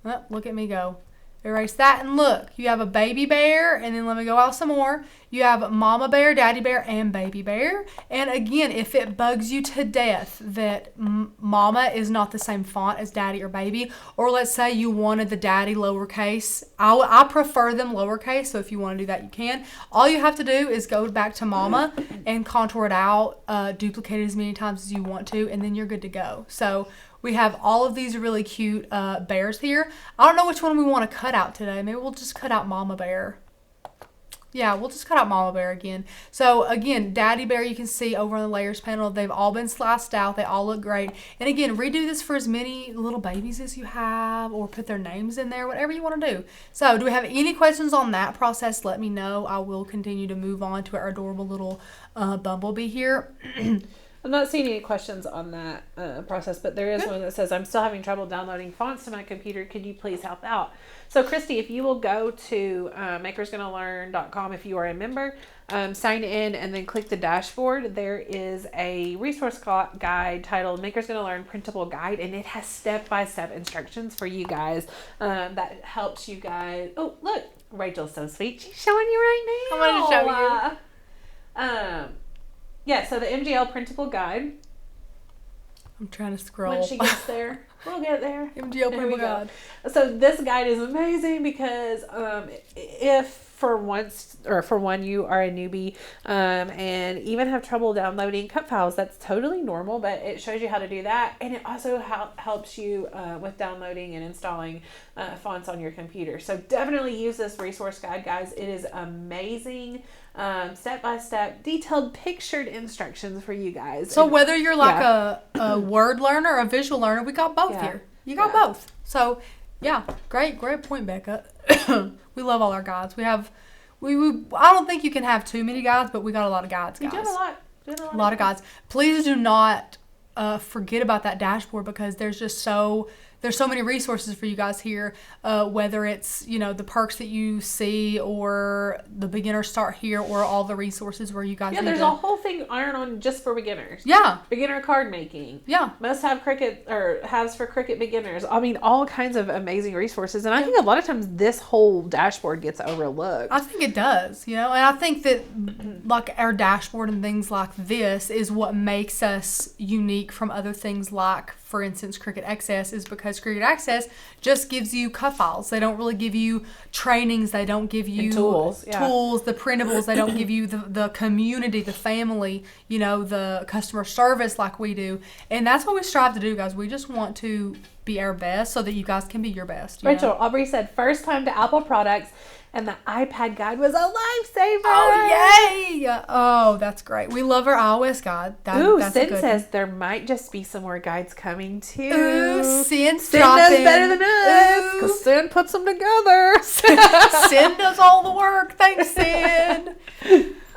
Oh, look at me go. Erase that, and look, you have a baby bear, and then let me go out some more. You have mama bear, daddy bear, and baby bear. And again, if it bugs you to death that mama is not the same font as daddy or baby, or let's say you wanted the daddy lowercase, I prefer them lowercase, so if you want to do that, you can. All you have to do is go back to mama and contour it out, duplicate it as many times as you want to, and then you're good to go. So we have all of these really cute bears here. I don't know which one we want to cut out today. Maybe we'll just cut out mama bear. Yeah, we'll just cut out mama bear again. So again, daddy bear, you can see over on the layers panel, they've all been sliced out. They all look great. And again, redo this for as many little babies as you have, or put their names in there, whatever you want to do. So do we have any questions on that process? Let me know. I will continue to move on to our adorable little bumblebee here. I'm not seeing any questions on that process, but there is one that says, I'm still having trouble downloading fonts to my computer. Could you please help out? So, Christy, if you will go to makersgonnalearn.com, if you are a member, sign in and then click the dashboard. There is a resource guide titled Maker's Gonna Learn Printable Guide, and it has step-by-step instructions for you guys that helps you guys. Oh, look, Rachel's so sweet. She's showing you right now. I wanted to show you. Yeah, so the MGL printable guide. I'm trying to scroll. When she gets there, we'll get there. MGL printable guide. So this guide is amazing because if for one you are a newbie and even have trouble downloading cut files, that's totally normal, but it shows you how to do that, and it also helps you with downloading and installing fonts on your computer. So definitely use this resource guide, guys. It is amazing. Step-by-step, detailed, pictured instructions for you guys. So whether you're like a word learner or a visual learner, we got both here. You got both. So yeah, great point, Becca. We love all our guides. We have, I don't think you can have too many guides, but we got a lot of guides, guys. We do a lot of guides. Please do not forget about that dashboard, because there's so many resources for you guys here, whether it's, the perks that you see, or the beginner start here, or all the resources where you guys there's a whole thing iron on just for beginners. Yeah. Beginner card making. Yeah. Must have Cricut, or has for Cricut beginners. I mean, all kinds of amazing resources. And I think a lot of times this whole dashboard gets overlooked. I think it does, and I think that like our dashboard and things like this is what makes us unique from other things, like, for instance, Cricut Access, is because Cricut Access just gives you cut files. They don't really give you trainings. They don't give you tools, the printables. They don't give you the community, the family, the customer service like we do. And that's what we strive to do, guys. We just want to be our best so that you guys can be your best. You Rachel, know? Aubrey said, first time to Apple products, and the iPad guide was a lifesaver. Oh, yay! Oh, that's great. We love our iOS guide. That's Sin good says there might just be some more guides coming too. Ooh, Sin does better than us because Sin puts them together. Sin does all the work. Thanks, Sin.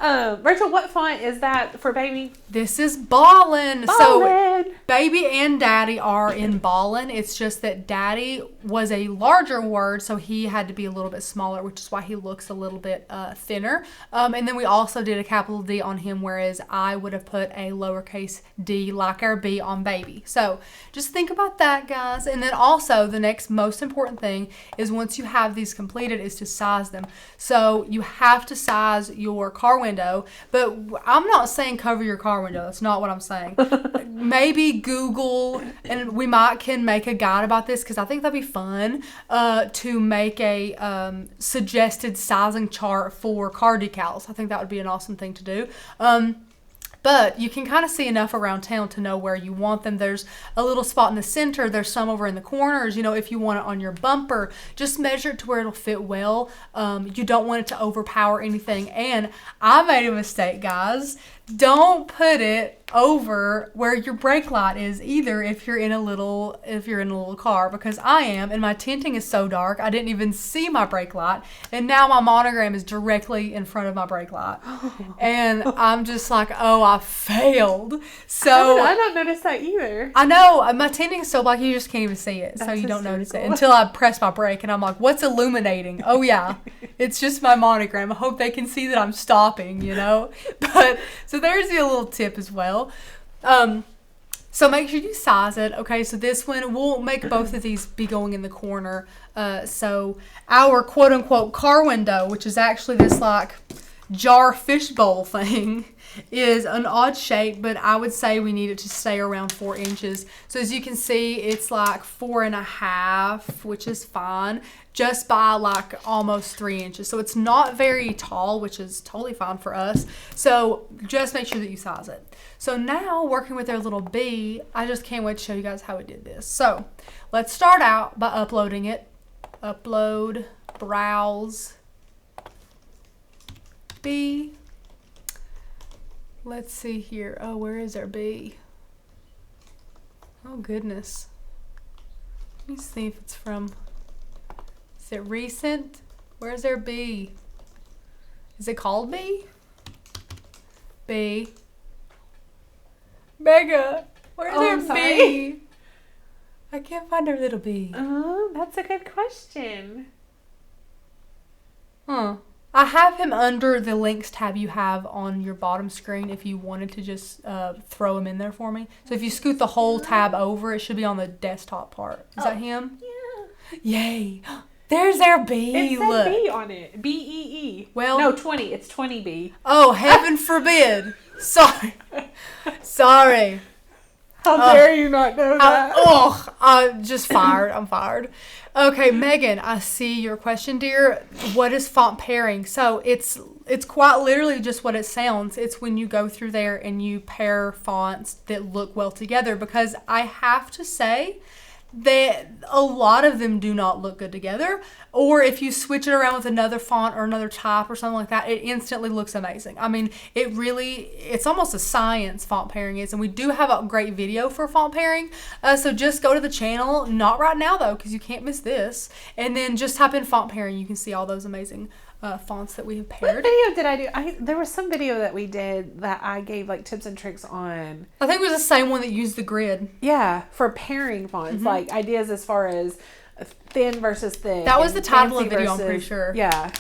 Rachel, what font is that for baby? This is Ballin. So Ballin. baby and daddy are in Ballin. It's just that daddy was a larger word, so he had to be a little bit smaller, which is why he looks a little bit thinner. And then we also did a capital D on him, whereas I would have put a lowercase d like our B on baby. So just think about that, guys. And then also the next most important thing is once you have these completed is to size them. So you have to size your car window, but I'm not saying cover your car window. That's not what I'm saying. Maybe Google, and we can make a guide about this because I think that'd be fun to make a suggested sizing chart for car decals. I think that would be an awesome thing to do. But you can kind of see enough around town to know where you want them. There's a little spot in the center. There's some over in the corners. You know, if you want it on your bumper, just measure it to where it'll fit well. You don't want it to overpower anything. And I made a mistake, guys. Don't put it over where your brake light is either if you're in a little car, because I am, and my tinting is so dark I didn't even see my brake light, and now my monogram is directly in front of my brake light. And I'm just like, oh, I failed. So I don't notice that either. I know my tinting is so black you just can't even see it. That's so you don't notice it hysterical. until I press my brake and I'm like, what's illuminating? Oh yeah, it's just my monogram. I hope they can see that I'm stopping, you know. But so there's a little tip as well. So make sure you size it. Okay, so this one, we'll make both of these be going in the corner. So our quote unquote car window, which is actually this like jar fishbowl thing, is an odd shape, but I would say we need it to stay around 4 inches. So as you can see, it's like 4.5, which is fine, just by like almost 3 inches. So it's not very tall, which is totally fine for us. So just make sure that you size it. So now working with our little B, I just can't wait to show you guys how we did this. So let's start out by uploading it. Upload, browse, B. Let's see here. Oh, where is our B? Oh, goodness. Let me see if it's from... Is it recent? Where's our B? Is it called B? B. Mega. Where's our B? I can't find our little B. Oh, that's a good question. Huh. I have him under the links tab you have on your bottom screen if you wanted to just throw him in there for me. So if you scoot the whole tab over, it should be on the desktop part. Is that him? Yeah. Yay. There's our B. It said Look. B on it. B-E-E. Well, no, 20. It's 20B. Oh, heaven forbid. Sorry. Sorry. How dare you not know that? I'm just fired. I'm fired. Okay, Megan, I see your question, dear. What is font pairing? So it's quite literally just what it sounds. It's when you go through there and you pair fonts that look well together, because I have to say that a lot of them do not look good together, or if you switch it around with another font or another type or something like that, it instantly looks amazing. I mean, it's almost a science, font pairing is, and we do have a great video for font pairing, so just go to the channel, not right now though, because you can't miss this, and then just type in font pairing. You can see all those amazing fonts that we have paired. What video did I do? There was some video that we did that I gave like tips and tricks on. I think it was the same one that used the grid. Yeah, for pairing fonts, like ideas as far as thin versus thick. That was the title of the video, I'm pretty sure. Yeah.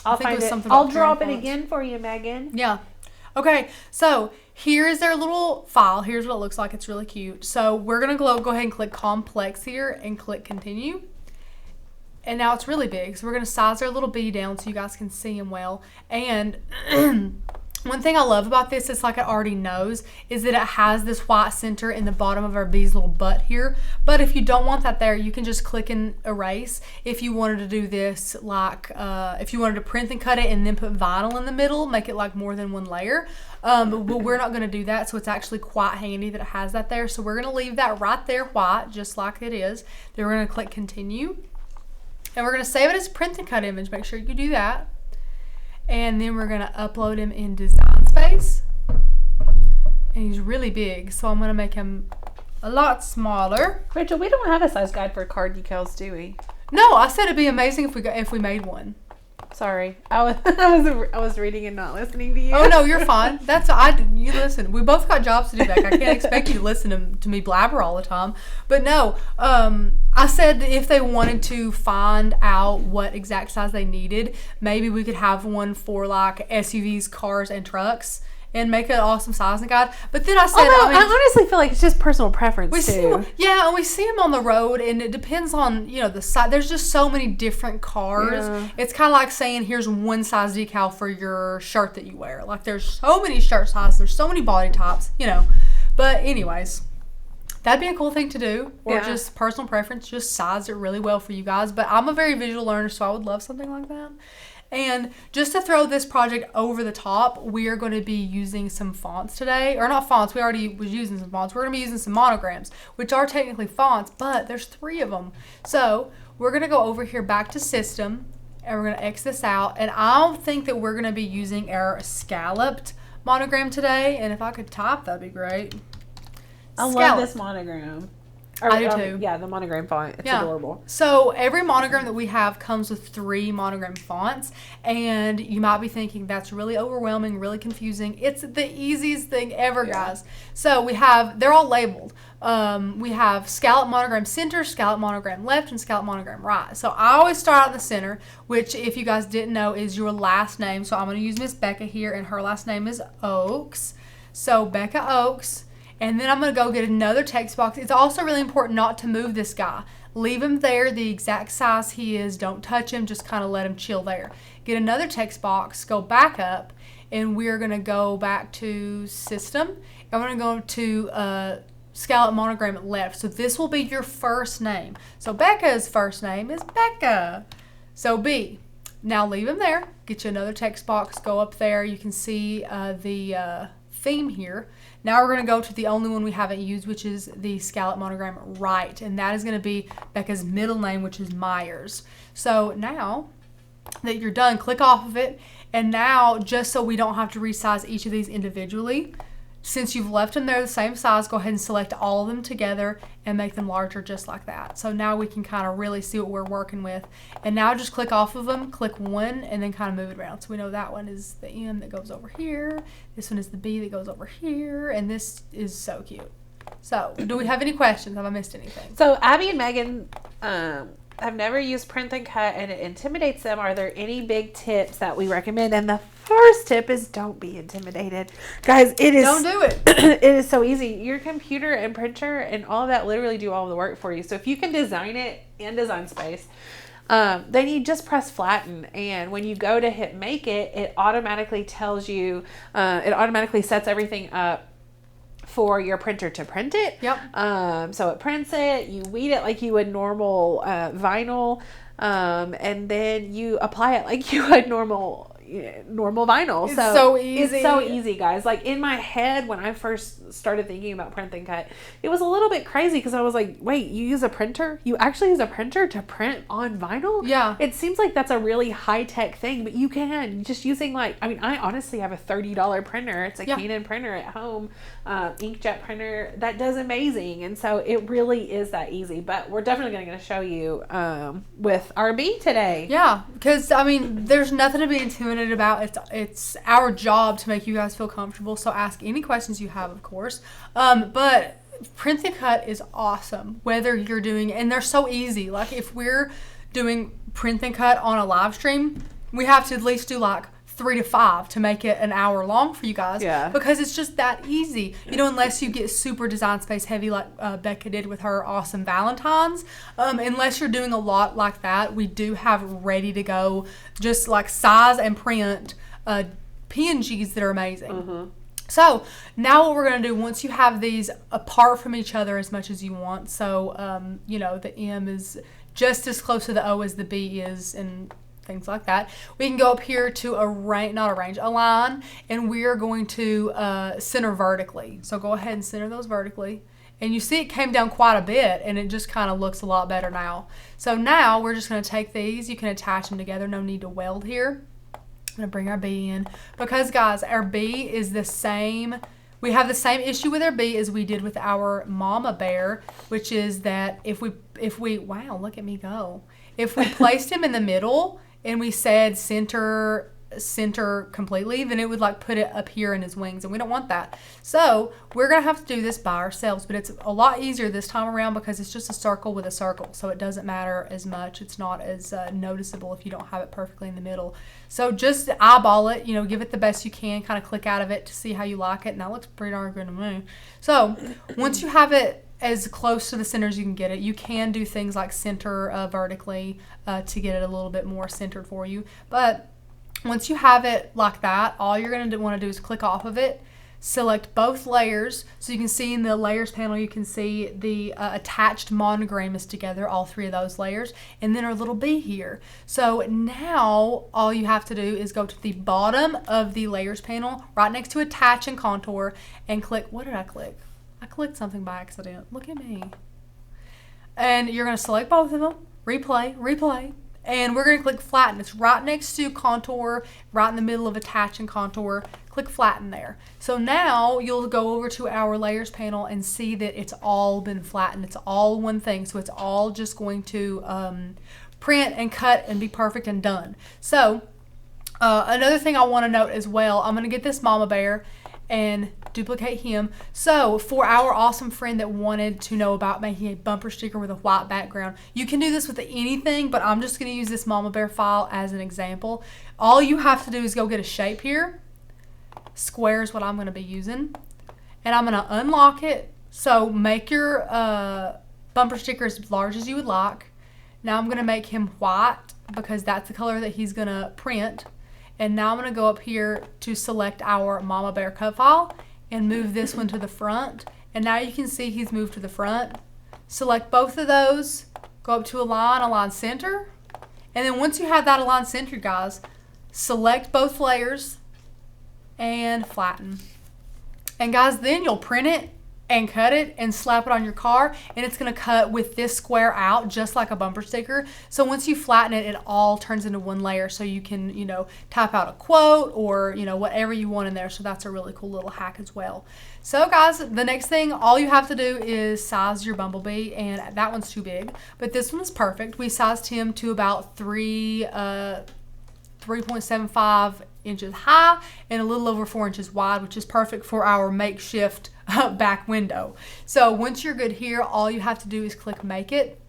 I'll find it. Something I'll about drop it pairing fonts. again for you, Megan. Yeah. Okay, so here is their little file. Here's what it looks like. It's really cute. So we're going to go ahead and click complex here and click continue. And now it's really big, so we're going to size our little B down so you guys can see him well. And one thing I love about this, it's like it already knows, is that it has this white center in the bottom of our bee's little butt here. But if you don't want that there, you can just click and erase. If you wanted to do this, like if you wanted to print and cut it and then put vinyl in the middle, make it like more than one layer. But we're not going to do that, so it's actually quite handy that it has that there. So we're going to leave that right there white, just like it is. Then we're going to click continue. And we're going to save it as a print and cut image. Make sure you do that. And then we're going to upload him in Design Space. And he's really big, so I'm going to make him a lot smaller. Rachel, we don't have a size guide for car decals, do we? No, I said it'd be amazing if we made one. Sorry, I was reading and not listening to you. Oh no, you're fine. You listen. We both got jobs to do back. I can't expect you to listen to me blabber all the time. But no, I said that if they wanted to find out what exact size they needed, maybe we could have one for like SUVs, cars, and trucks, and make an awesome sizing guide. But then I said, I honestly feel like it's just personal preference too. And we see them on the road, and it depends on the size. There's just so many different cars. Yeah. It's kind of like saying here's one size decal for your shirt that you wear. Like there's so many shirt sizes, there's so many body types, But anyways, that'd be a cool thing to do, or just personal preference. Just size it really well for you guys. But I'm a very visual learner, so I would love something like that. And just to throw this project over the top, we are going to be using some fonts today. Or not fonts, we already was using some fonts. We're going to be using some monograms, which are technically fonts, but there's 3 of them. So we're going to go over here back to System, and we're going to X this out. And I don't think that we're going to be using our scalloped monogram today. And if I could type, that'd be great. I love this monogram. I do too. Yeah, the monogram font. It's adorable. So every monogram that we have comes with 3 monogram fonts, and you might be thinking that's really overwhelming, really confusing. It's the easiest thing ever, guys. So they're all labeled. We have scallop monogram center, scallop monogram left, and scallop monogram right. So I always start out in the center, which if you guys didn't know is your last name. So I'm going to use Miss Becca here, and her last name is Oaks. So Becca Oaks. And then I'm going to go get another text box. It's also really important not to move this guy. Leave him there the exact size he is. Don't touch him. Just kind of let him chill there. Get another text box. Go back up. And we're going to go back to System. And we're going to go to Scallop Monogram at left. So this will be your first name. So Becca's first name is Becca. So B. Now leave him there. Get you another text box. Go up there. You can see the theme here. Now we're going to go to the only one we haven't used, which is the scallop monogram right. And that is going to be Becca's middle name, which is Myers. So now that you're done, click off of it. And now, just so we don't have to resize each of these individually, since you've left them there the same size, go ahead and select all of them together and make them larger just like that. So now we can kind of really see what we're working with. And now just click off of them, click one, and then kind of move it around. So we know that one is the M that goes over here. This one is the B that goes over here. And this is so cute. So do we have any questions? Have I missed anything? So Abby and Megan have never used print and cut, and it intimidates them. Are there any big tips that we recommend? And the first tip is don't be intimidated. Guys, don't do it. It is so easy. Your computer and printer and all of that literally do all of the work for you. So if you can design it in Design Space, then you just press flatten, and when you go to hit make it, it automatically tells you, it automatically sets everything up for your printer to print it. Yep. So it prints it, you weed it like you would normal vinyl, and then you apply it like you would normal vinyl. It's so easy. It's so easy, guys. Like in my head, when I first started thinking about print and cut, it was a little bit crazy because I was like, wait, you use a printer? You actually use a printer to print on vinyl? Yeah. It seems like that's a really high-tech thing, but you can. Just using I honestly have a $30 printer. It's a Canon printer at home, inkjet printer that does amazing. And so it really is that easy. But we're definitely going to show you with RB today. Yeah, because there's nothing to be intimidated about. It's our job to make you guys feel comfortable, so ask any questions you have, of course. But print and cut is awesome, whether you're doing, and they're so easy. Like if we're doing print and cut on a live stream, we have to at least do 3 to 5 to make it an hour long for you guys. Yeah. Because it's just that easy. Unless you get super Design Space heavy like Becca did with her awesome Valentines. Unless you're doing a lot like that, we do have ready to go, just size and print PNGs that are amazing. So now what we're going to do, once you have these apart from each other as much as you want, so, you know, the M is just as close to the O as the B is and things like that, we can go up here to align, and we are going to center vertically. So go ahead and center those vertically. And you see it came down quite a bit, and it just kind of looks a lot better now. So now we're just going to take these. You can attach them together. No need to weld here. I'm going to bring our B in because, guys, our B is the same. We have the same issue with our B as we did with our mama bear, which is that if we wow, look at me go. If we placed him in the middle and we said center completely, then it would like put it up here in his wings, and we don't want that. So we're gonna have to do this by ourselves, but it's a lot easier this time around because it's just a circle with a circle, so it doesn't matter as much. It's not as noticeable if you don't have it perfectly in the middle. So just eyeball it, you know, give it the best you can, kind of click out of it to see how you like it, and that looks pretty darn good to me. So once you have it as close to the center as you can get it, you can do things like center vertically to get it a little bit more centered for you. But once you have it like that, all you're going to want to do is click off of it, select both layers. So you can see in the layers panel, you can see the attached monogram is together, all three of those layers, and then our little B here. So now all you have to do is go to the bottom of the layers panel, right next to attach and contour, and click, what did I click? I clicked something by accident. Look at me. And you're going to select both of them, replay. And we're going to click flatten. It's right next to contour, right in the middle of attach and contour. Click flatten there. So now you'll go over to our layers panel and see that it's all been flattened. It's all one thing. So it's all just going to print and cut and be perfect and done. So another thing I want to note as well, I'm going to get this mama bear and duplicate him. So for our awesome friend that wanted to know about making a bumper sticker with a white background, you can do this with anything, but I'm just going to use this mama bear file as an example. All you have to do is go get a shape here. Square is what I'm going to be using, and I'm going to unlock it. So make your bumper sticker as large as you would like. Now I'm going to make him white because that's the color that he's going to print. And now I'm going to go up here to select our mama bear cut file and move this one to the front. And now you can see he's moved to the front. Select both of those, go up to align center. And then once you have that align center, guys, select both layers and flatten. And guys, then you'll print it and cut it and slap it on your car, and it's going to cut with this square out just like a bumper sticker. So once you flatten it, it all turns into one layer, so you can, you know, type out a quote or, you know, whatever you want in there. So that's a really cool little hack as well. So guys, the next thing, all you have to do is size your bumblebee, and that one's too big, but this one is perfect. We sized him to about 3.75 inches high and a little over 4 inches wide, which is perfect for our makeshift back window. So once you're good here, all you have to do is click make it.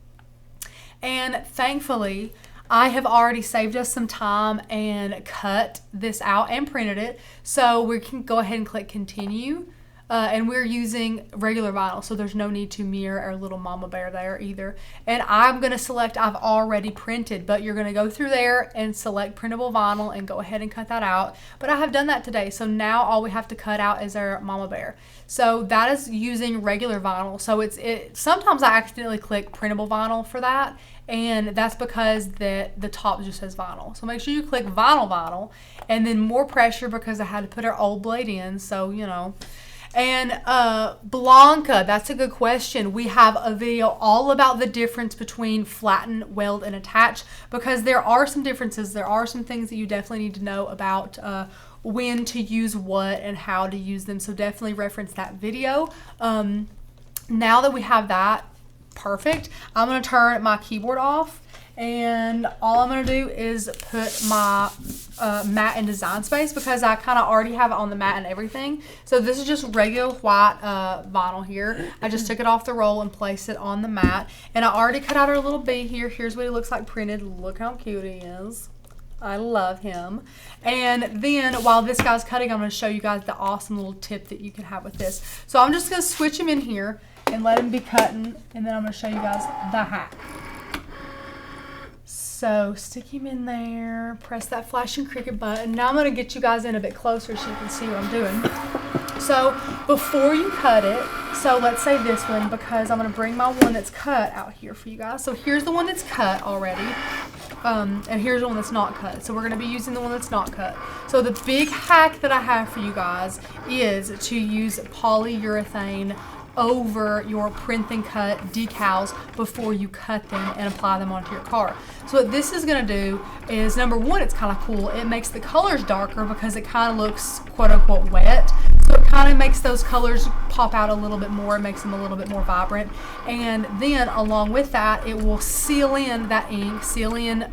And thankfully, I have already saved us some time and cut this out and printed it. So we can go ahead and click continue. And we're using regular vinyl, so there's no need to mirror our little mama bear there either. And I'm going to select I've already printed, but you're going to go through there and select printable vinyl and go ahead and cut that out. But I have done that today, so now all we have to cut out is our mama bear. So that is using regular vinyl. So sometimes I accidentally click printable vinyl for that, and that's because the top just says vinyl. So make sure you click vinyl, and then more pressure because I had to put our old blade in, so you know. And Blanca, that's a good question. We have a video all about the difference between flatten, weld, and attach, because there are some differences. There are some things that you definitely need to know about when to use what and how to use them. So definitely reference that video. Now that we have that perfect, I'm going to turn my keyboard off. And all I'm going to do is put my matte in design space because I kind of already have it on the mat and everything. So this is just regular white vinyl here. I just took it off the roll and placed it on the mat. And I already cut out our little bee here. Here's what he looks like printed. Look how cute he is. I love him. And then while this guy's cutting, I'm going to show you guys the awesome little tip that you can have with this. So I'm just going to switch him in here and let him be cutting. And then I'm going to show you guys the hack. So stick him in there, press that flashing Cricut button. Now I'm going to get you guys in a bit closer so you can see what I'm doing. So before you cut it, so let's say this one, because I'm going to bring my one that's cut out here for you guys. So here's the one that's cut already. And here's the one that's not cut. So we're going to be using the one that's not cut. So the big hack that I have for you guys is to use polyurethane over your print and cut decals before you cut them and apply them onto your car. So what this is going to do is, number one, it's kind of cool. It makes the colors darker because it kind of looks quote unquote wet. So it kind of makes those colors pop out a little bit more. It makes them a little bit more vibrant. And then along with that, it will seal in that ink, seal in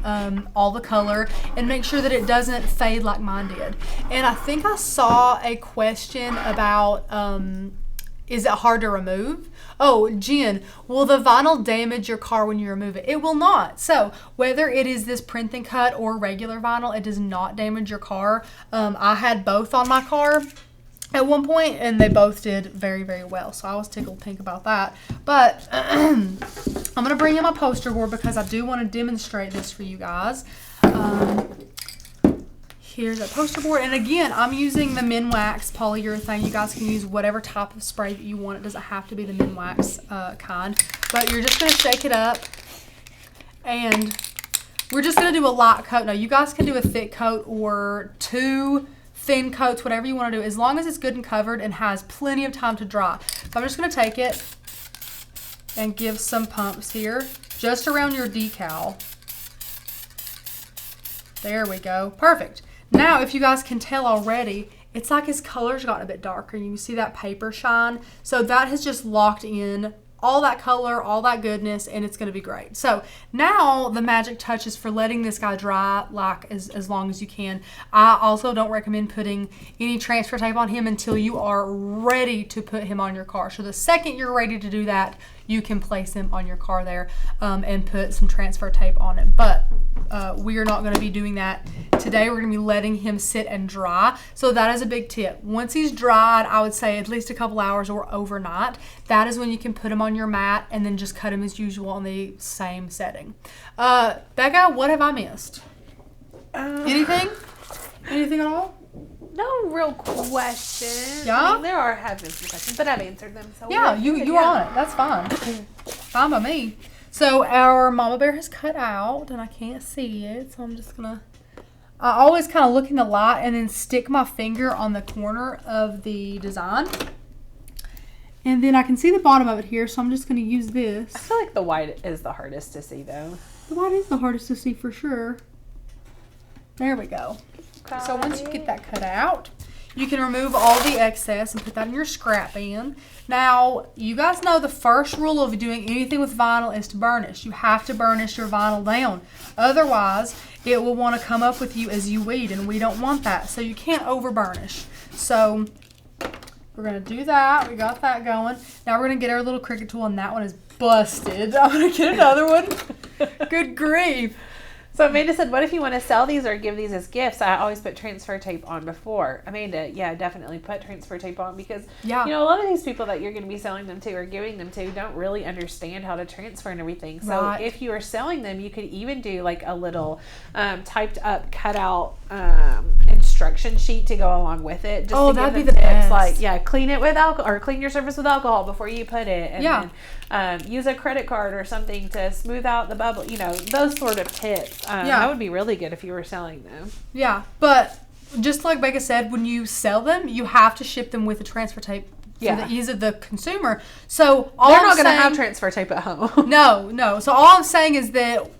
all the color, and make sure that it doesn't fade like mine did. And I think I saw a question about is it hard to remove? Oh, Jen, will the vinyl damage your car when you remove it? It will not. So whether it is this print and cut or regular vinyl, it does not damage your car. I had both on my car at one point, and they both did very, very well. So I was tickled pink about that. But I'm going to bring in my poster board because I do want to demonstrate this for you guys. Here's a poster board, and again, I'm using the Minwax polyurethane. You guys can use whatever type of spray that you want. It doesn't have to be the Minwax kind, but you're just going to shake it up, and we're just going to do a light coat. Now, you guys can do a thick coat or 2 thin coats, whatever you want to do, as long as it's good and covered and has plenty of time to dry. So I'm just going to take it and give some pumps here, just around your decal. There we go. Perfect. Now, if you guys can tell already, it's like his color's gotten a bit darker. You can see that paper shine. So that has just locked in all that color, all that goodness, and it's going to be great. So now the magic touch is for letting this guy dry like as long as you can. I also don't recommend putting any transfer tape on him until you are ready to put him on your car. So the second you're ready to do that, you can place him on your car there and put some transfer tape on it. But we are not going to be doing that today. We're going to be letting him sit and dry. So that is a big tip. Once he's dried, I would say at least a couple hours or overnight. That is when you can put him on your mat and then just cut him as usual on the same setting. Becca, what have I missed? Anything? Anything at all? No real questions. Yeah? I mean, have been some questions, but I've answered them. So yeah, you're on it. That's fine. Fine by me. So our mama bear has cut out, and I can't see it, so I'm just gonna. I always kind of look in the light and then stick my finger on the corner of the design, and then I can see the bottom of it here. So I'm just gonna use this. I feel like the white is the hardest to see, though. The white is the hardest to see for sure. There we go. So once you get that cut out, you can remove all the excess and put that in your scrap bin. Now, you guys know the first rule of doing anything with vinyl is to burnish. You have to burnish your vinyl down. Otherwise, it will want to come up with you as you weed, and we don't want that. So you can't over burnish. So we're going to do that. We got that going. Now we're going to get our little Cricut tool, and that one is busted. I'm going to get another one. Good grief. So Amanda said, what if you want to sell these or give these as gifts? I always put transfer tape on before. Amanda, yeah, definitely put transfer tape on because, you know, a lot of these people that you're going to be selling them to or giving them to don't really understand how to transfer and everything. So if you are selling them, you could even do like a little typed up cutout instruction sheet to go along with it. Just to that'd give be them the tips, best. Like, clean it with alcohol or clean your surface with alcohol before you put it. And then use a credit card or something to smooth out the bubble. You know, those sort of tips. That would be really good if you were selling them. Yeah, but just like Becca said, when you sell them, you have to ship them with the transfer tape for the ease of the consumer. So they're not going to have transfer tape at home. No. So all I'm saying is that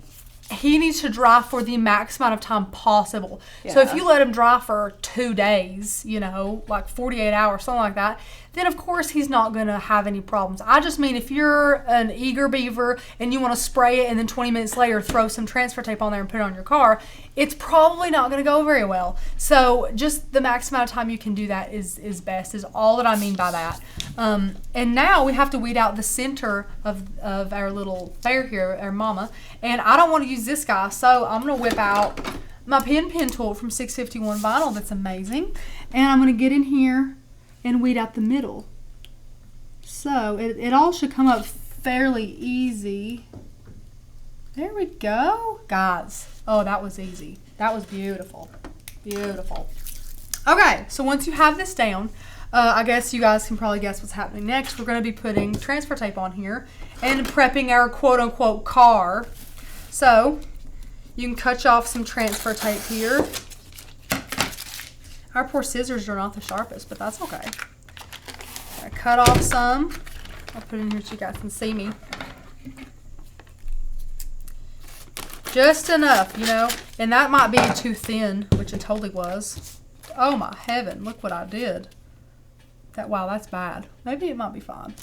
he needs to dry for the max amount of time possible. Yeah. So if you let him dry for 2 days, you know, like 48 hours, something like that, then of course he's not going to have any problems. I just mean if you're an eager beaver and you want to spray it and then 20 minutes later throw some transfer tape on there and put it on your car, it's probably not going to go very well. So just the max amount of time you can do that is best, is all that I mean by that. And now we have to weed out the center of our little bear here, our mama, and I don't want to use this guy, so I'm going to whip out my pen tool from 651 Vinyl. That's amazing. And I'm going to get in here and weed out the middle. So it all should come up fairly easy. There we go. Guys, oh, that was easy. That was beautiful. Beautiful. Okay, so once you have this down, I guess you guys can probably guess what's happening next. We're going to be putting transfer tape on here and prepping our quote-unquote car. So you can cut off some transfer tape here. Our poor scissors are not the sharpest, but that's okay. I cut off some. I'll put it in here so you guys can see me. Just enough, you know, and that might be too thin, which it totally was. Oh my heaven, look what I did. Wow, that's bad. Maybe it might be fine.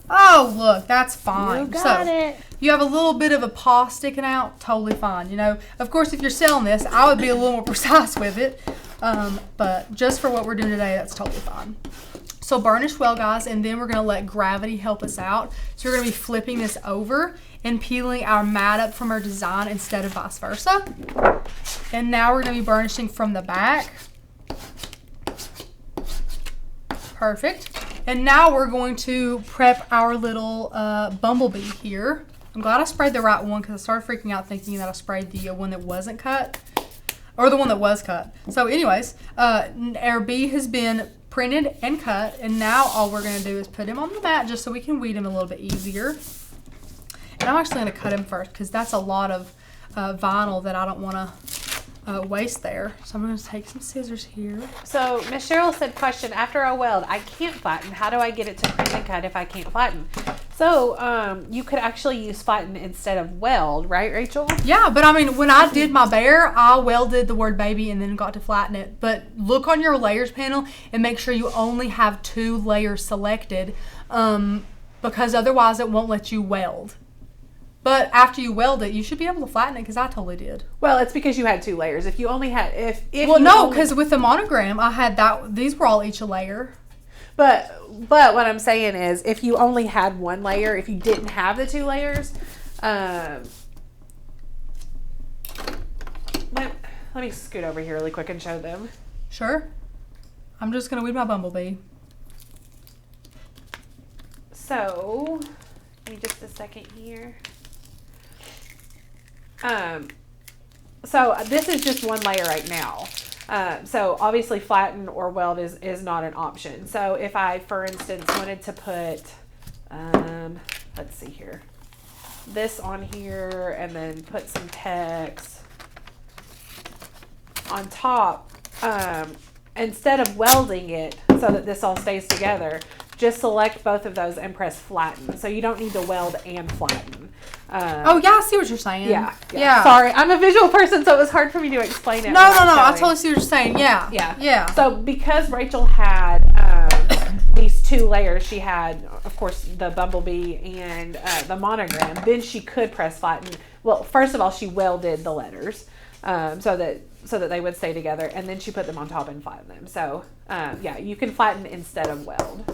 Oh, look, that's fine. You got it. You have a little bit of a paw sticking out, totally fine. You know, of course, if you're selling this, I would be a little more precise with it. But just for what we're doing today, that's totally fine. So burnish well, guys, and then we're going to let gravity help us out. So we're going to be flipping this over and peeling our mat up from our design instead of vice versa. And now we're going to be burnishing from the back. Perfect. And now we're going to prep our little bumblebee here. I'm glad I sprayed the right one because I started freaking out thinking that I sprayed the one that wasn't cut. Or the one that was cut. So anyways, our bee has been printed and cut. And now all we're going to do is put him on the mat just so we can weed him a little bit easier. And I'm actually going to cut him first because that's a lot of vinyl that I don't want to waste there. So I'm going to take some scissors here. So Miss Cheryl said, question, after I weld, I can't flatten. How do I get it to print and cut if I can't flatten? So you could actually use flatten instead of weld, right, Rachel? Yeah, but I mean, when I did my bear, I welded the word baby and then got to flatten it. But look on your layers panel and make sure you only have 2 layers selected because otherwise it won't let you weld. But after you weld it, you should be able to flatten it because I totally did. Well, it's because you had 2 layers. If you only had, well, no, because with the monogram, I had that. These were all each a layer. But what I'm saying is, if you only had 1 layer, if you didn't have the 2 layers, let me scoot over here really quick and show them. Sure. I'm just gonna weed my bumblebee. So, give me just a second here. So this is just 1 layer right now. So obviously flatten or weld is not an option. So if I, for instance, wanted to put, let's see here, this on here and then put some text on top, instead of welding it so that this all stays together, just select both of those and press flatten. So you don't need to weld and flatten. Oh, yeah, I see what you're saying. Yeah. Sorry, I'm a visual person, so it was hard for me to explain it. No, I totally see what you're saying. Yeah. So because Rachel had these 2 layers, she had, of course, the bumblebee and the monogram. Then she could press flatten. Well, first of all, she welded the letters so that they would stay together, and then she put them on top and flattened them. So yeah, you can flatten instead of weld.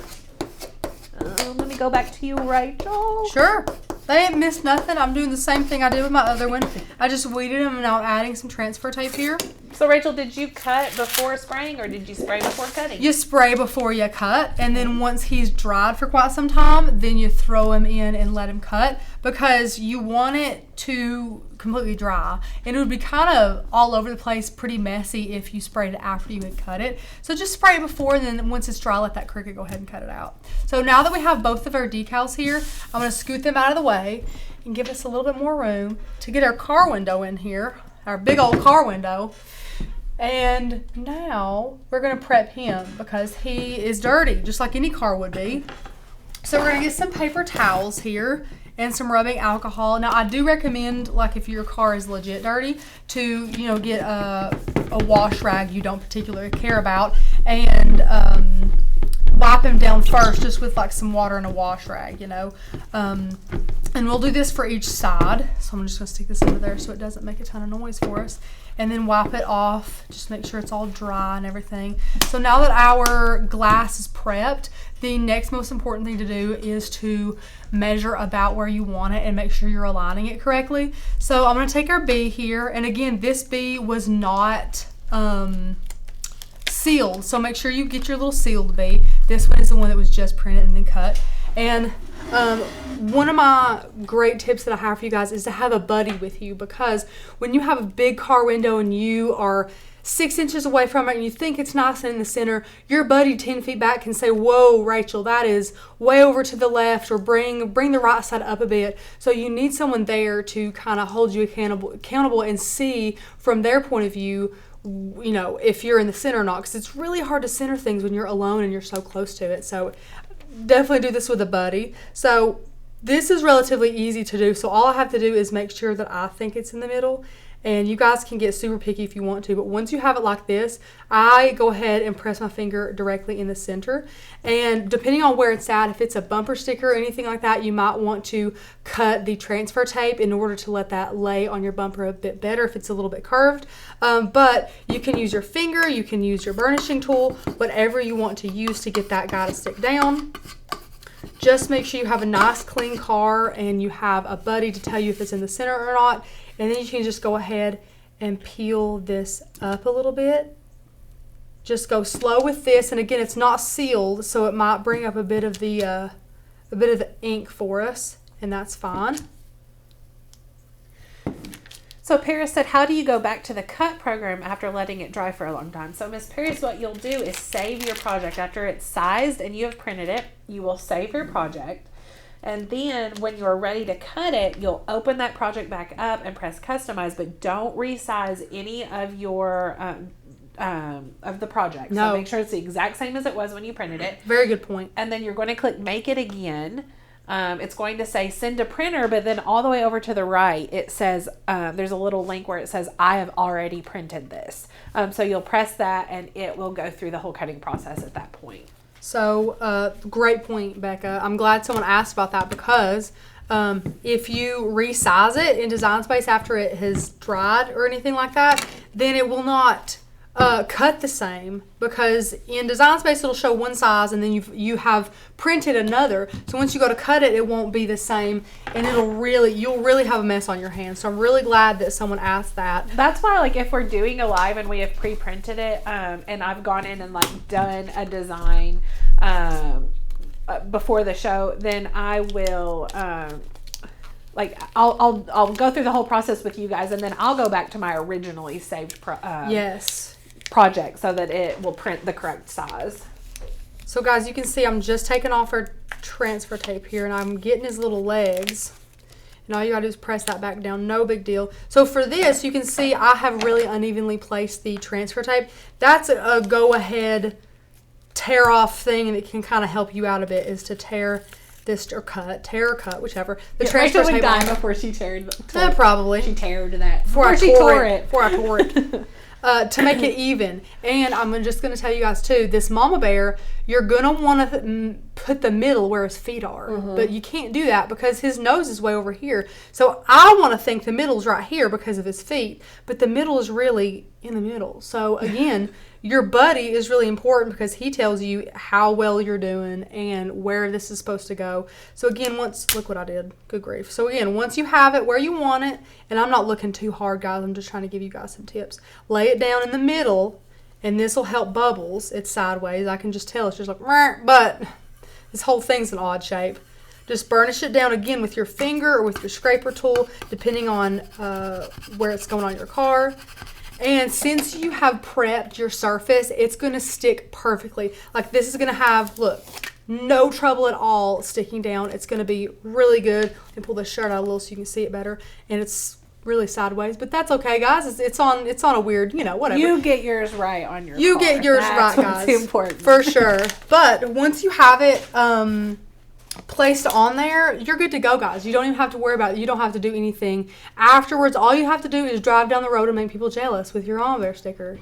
Let me go back to you, Rachel. Sure. They ain't missed nothing. I'm doing the same thing I did with my other one. I just weeded them and now I'm adding some transfer tape here. So Rachel, did you cut before spraying or did you spray before cutting? You spray before you cut, and then once he's dried for quite some time, then you throw him in and let him cut because you want it to completely dry. And it would be kind of all over the place, pretty messy if you sprayed it after you had cut it. So just spray it before, and then once it's dry, let that Cricut go ahead and cut it out. So now that we have both of our decals here, I'm going to scoot them out of the way and give us a little bit more room to get our car window in here, our big old car window. And now we're going to prep him because he is dirty, just like any car would be. So we're going to get some paper towels here and some rubbing alcohol. Now I do recommend, like if your car is legit dirty, to get a wash rag you don't particularly care about and wipe him down first just with like some water and a wash rag, and we'll do this for each side. So I'm just gonna stick this under there so it doesn't make a ton of noise for us, and then wipe it off, just make sure it's all dry and everything. So now that our glass is prepped, the next most important thing to do is to measure about where you want it and make sure you're aligning it correctly. So I'm gonna take our bee here, and again, this bee was not sealed, so make sure you get your little sealed bee. This one is the one that was just printed and then cut. And One of my great tips that I have for you guys is to have a buddy with you, because when you have a big car window and you are 6 inches away from it and you think it's nice and in the center, your buddy 10 feet back can say, whoa, Rachel, that is way over to the left, or bring the right side up a bit. So you need someone there to kind of hold you accountable and see from their point of view, you know, if you're in the center or not, because it's really hard to center things when you're alone and you're so close to it. So definitely do this with a buddy. So this is relatively easy to do. So all I have to do is make sure that I think it's in the middle. And you guys can get super picky if you want to, but once you have it like this, I go ahead and press my finger directly in the center. And depending on where it's at, if it's a bumper sticker or anything like that, you might want to cut the transfer tape in order to let that lay on your bumper a bit better if it's a little bit curved. But you can use your finger, you can use your burnishing tool, whatever you want to use to get that guy to stick down. Just make sure you have a nice clean car and you have a buddy to tell you if it's in the center or not. And then you can just go ahead and peel this up a little bit. Just go slow with this. And again, it's not sealed, so it might bring up a bit of the ink for us, and that's fine. So Paris said, how do you go back to the cut program after letting it dry for a long time? So Miss Paris, what you'll do is save your project. After it's sized and you have printed it, you will save your project. And then when you're ready to cut it, you'll open that project back up and press customize, but don't resize any of your of the project. No. So make sure it's the exact same as it was when you printed it. Very good point. And then you're going to click make it again. It's going to say send to printer, but then all the way over to the right, it says there's a little link where it says I have already printed this. So you'll press that and it will go through the whole cutting process at that point. So, great point, Becca. I'm glad someone asked about that, because if you resize it in Design Space after it has dried or anything like that, then it will not cut the same, because in Design Space it'll show one size and then you have printed another. So once you go to cut it, it won't be the same, and you'll really have a mess on your hands. So I'm really glad that someone asked that. That's why, like, if we're doing a live and we have pre-printed it, and I've gone in and like done a design before the show, then I will like I'll go through the whole process with you guys, and then I'll go back to my originally saved project so that it will print the correct size. So guys, you can see I'm just taking off our transfer tape here, and I'm getting his little legs. And all you gotta do is press that back down, no big deal. So for this, you can see I have really unevenly placed the transfer tape. That's a go ahead tear off thing, and it can kind of help you out a bit, is to tear this, or tear or cut, whichever. The transfer tape die before she teared. Probably. She teared that. Before I tore it. To make it even. And I'm just going to tell you guys too, this mama bear, you're going to want to put the middle where his feet are. Mm-hmm. But you can't do that because his nose is way over here. So I want to think the middle's right here because of his feet, but the middle is really in the middle. So again, your buddy is really important because he tells you how well you're doing and where this is supposed to go. So again, look what I did. Good grief. So again, once you have it where you want it, and I'm not looking too hard, guys, I'm just trying to give you guys some tips. Lay it down in the middle, and this will help bubbles. It's sideways. I can just tell it's just like, but this whole thing's an odd shape. Just burnish it down again with your finger or with your scraper tool, depending on where it's going on your car. And since you have prepped your surface, it's going to stick perfectly. Like this is going to have, look, no trouble at all sticking down. It's going to be really good. And pull this shirt out a little so you can see it better. And it's really sideways, but that's okay, guys. It's on a weird, whatever. You get yours right on your You car. get yours That's right, guys. What's important. For sure. But once you have it placed on there, you're good to go, guys. You don't even have to worry about it. You don't have to do anything afterwards. All you have to do is drive down the road and make people jealous with your mama bear sticker.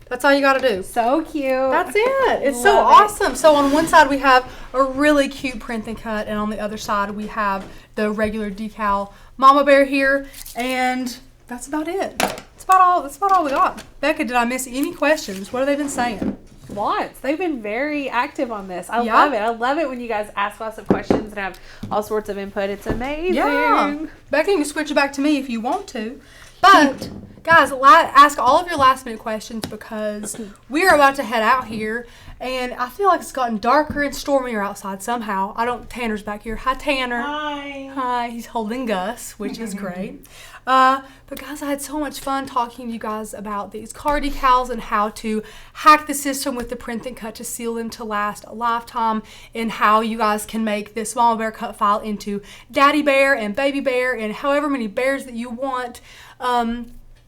That's all you got to do. So cute. That's it. It's so awesome. So on one side we have a really cute print and cut, and on the other side we have the regular decal mama bear here, and that's about it. That's about all we got. Becca, did I miss any questions? What have they been saying? Lots. They've been very active on this. I love it. I love it when you guys ask lots of questions and have all sorts of input. It's amazing. Yeah. Becca, you can switch it back to me if you want to. But Guys, ask all of your last minute questions because we are about to head out here, and I feel like it's gotten darker and stormier outside somehow. Tanner's back here. Hi, Tanner. Hi. He's holding Gus, which is great. But guys, I had so much fun talking to you guys about these car decals and how to hack the system with the print and cut to seal them to last a lifetime, and how you guys can make this Mama Bear cut file into Daddy Bear and Baby Bear and however many bears that you want.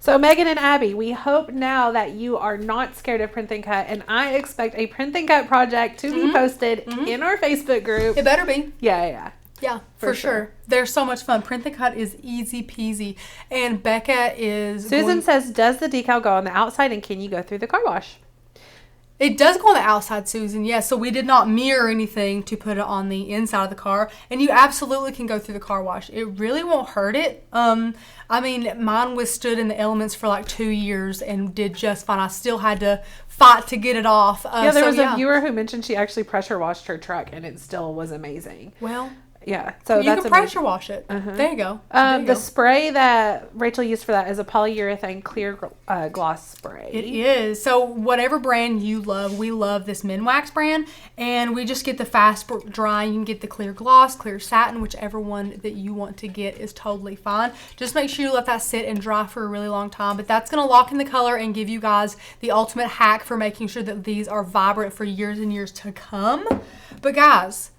So Megan and Abby, we hope now that you are not scared of print and cut, and I expect a print and cut project to be posted in our Facebook group. It better be. Yeah. Yeah, for sure. They're so much fun. Print and cut is easy peasy. And Becca is... Susan says, does the decal go on the outside, and can you go through the car wash? It does go on the outside, Susan, yes. So we did not mirror anything to put it on the inside of the car. And you absolutely can go through the car wash. It really won't hurt it. I mean, mine withstood in the elements for like 2 years and did just fine. I still had to fight to get it off. There was a viewer who mentioned she actually pressure washed her truck, and it still was amazing. Well... Yeah, so you can pressure wash it. There you go. The spray that Rachel used for that is a polyurethane clear gloss spray. It is. So whatever brand you love, we love this Minwax brand, and we just get the fast dry. You can get the clear gloss, clear satin, whichever one that you want to get is totally fine. Just make sure you let that sit and dry for a really long time, but that's going to lock in the color and give you guys the ultimate hack for making sure that these are vibrant for years and years to come. But guys,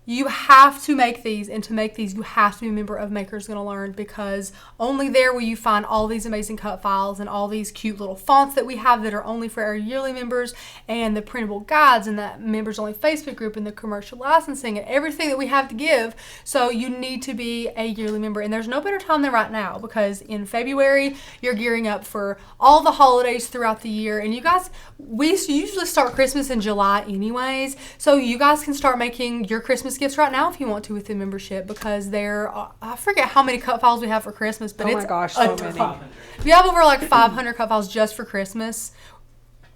you have to make these, and to make these, you have to be a member of Makers Gonna Learn, because only there will you find all these amazing cut files and all these cute little fonts that we have that are only for our yearly members, and the printable guides, and that members only Facebook group, and the commercial licensing, and everything that we have to give. So you need to be a yearly member, and there's no better time than right now, because in February you're gearing up for all the holidays throughout the year, and you guys, we usually start Christmas in July anyways, so you guys can start making your Christmas gifts right now if you want to with the membership, because I forget how many cut files we have for Christmas, but it's so many. We have over like 500 cut files just for Christmas,